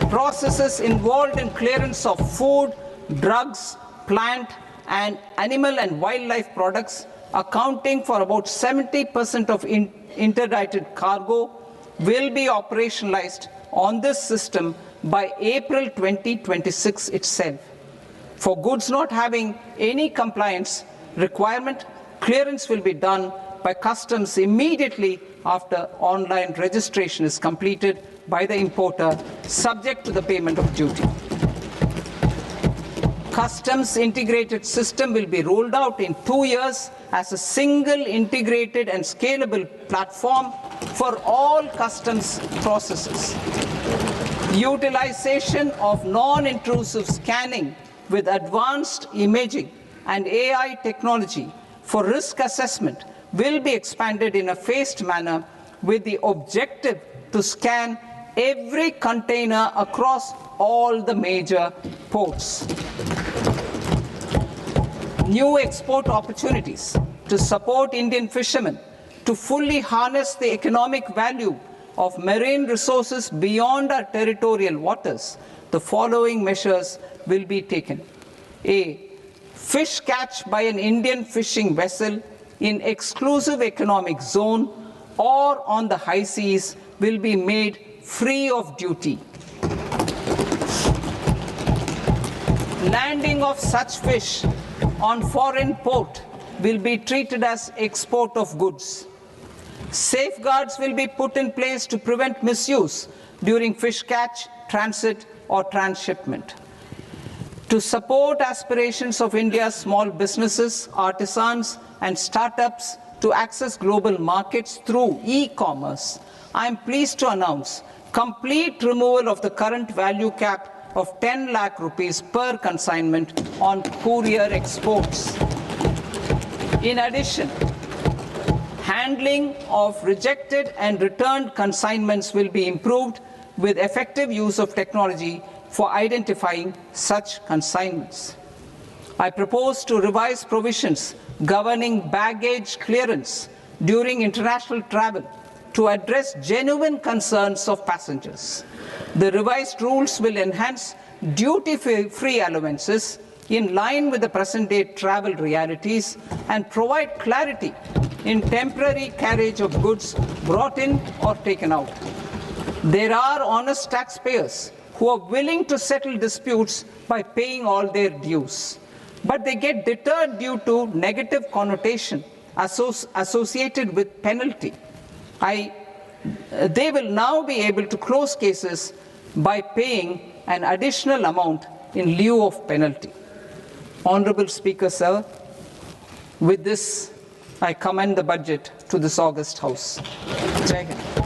Processes involved in clearance of food, drugs, plant, and animal and wildlife products, accounting for about 70% of interdicted cargo, will be operationalized on this system by April 2026 itself. For goods not having any compliance requirement, clearance will be done by customs immediately after online registration is completed by the importer, subject to the payment of duty. Customs integrated system will be rolled out in 2 years as a single integrated and scalable platform for all customs processes. Utilization of non-intrusive scanning with advanced imaging and AI technology for risk assessment will be expanded in a phased manner with the objective to scan every container across all the major ports. New export opportunities to support Indian fishermen to fully harness the economic value of marine resources beyond our territorial waters. The following measures will be taken. A. Fish catch by an Indian fishing vessel in exclusive economic zone or on the high seas will be made free of duty. Landing of such fish on foreign port will be treated as export of goods. Safeguards will be put in place to prevent misuse during fish catch, transit, or transshipment. To support aspirations of India's small businesses, artisans, and startups to access global markets through e-commerce, I am pleased to announce complete removal of the current value cap of 10 lakh rupees per consignment on courier exports. In addition, handling of rejected and returned consignments will be improved with effective use of technology for identifying such consignments. I propose to revise provisions governing baggage clearance during international travel to address genuine concerns of passengers. The revised rules will enhance duty-free allowances in line with the present-day travel realities and provide clarity in temporary carriage of goods brought in or taken out. There are honest taxpayers who are willing to settle disputes by paying all their dues, but they get deterred due to negative connotation associated with penalty. They will now be able to close cases by paying an additional amount in lieu of penalty. Honorable Speaker, sir, with this, I commend the budget to this august House. Jai Hind.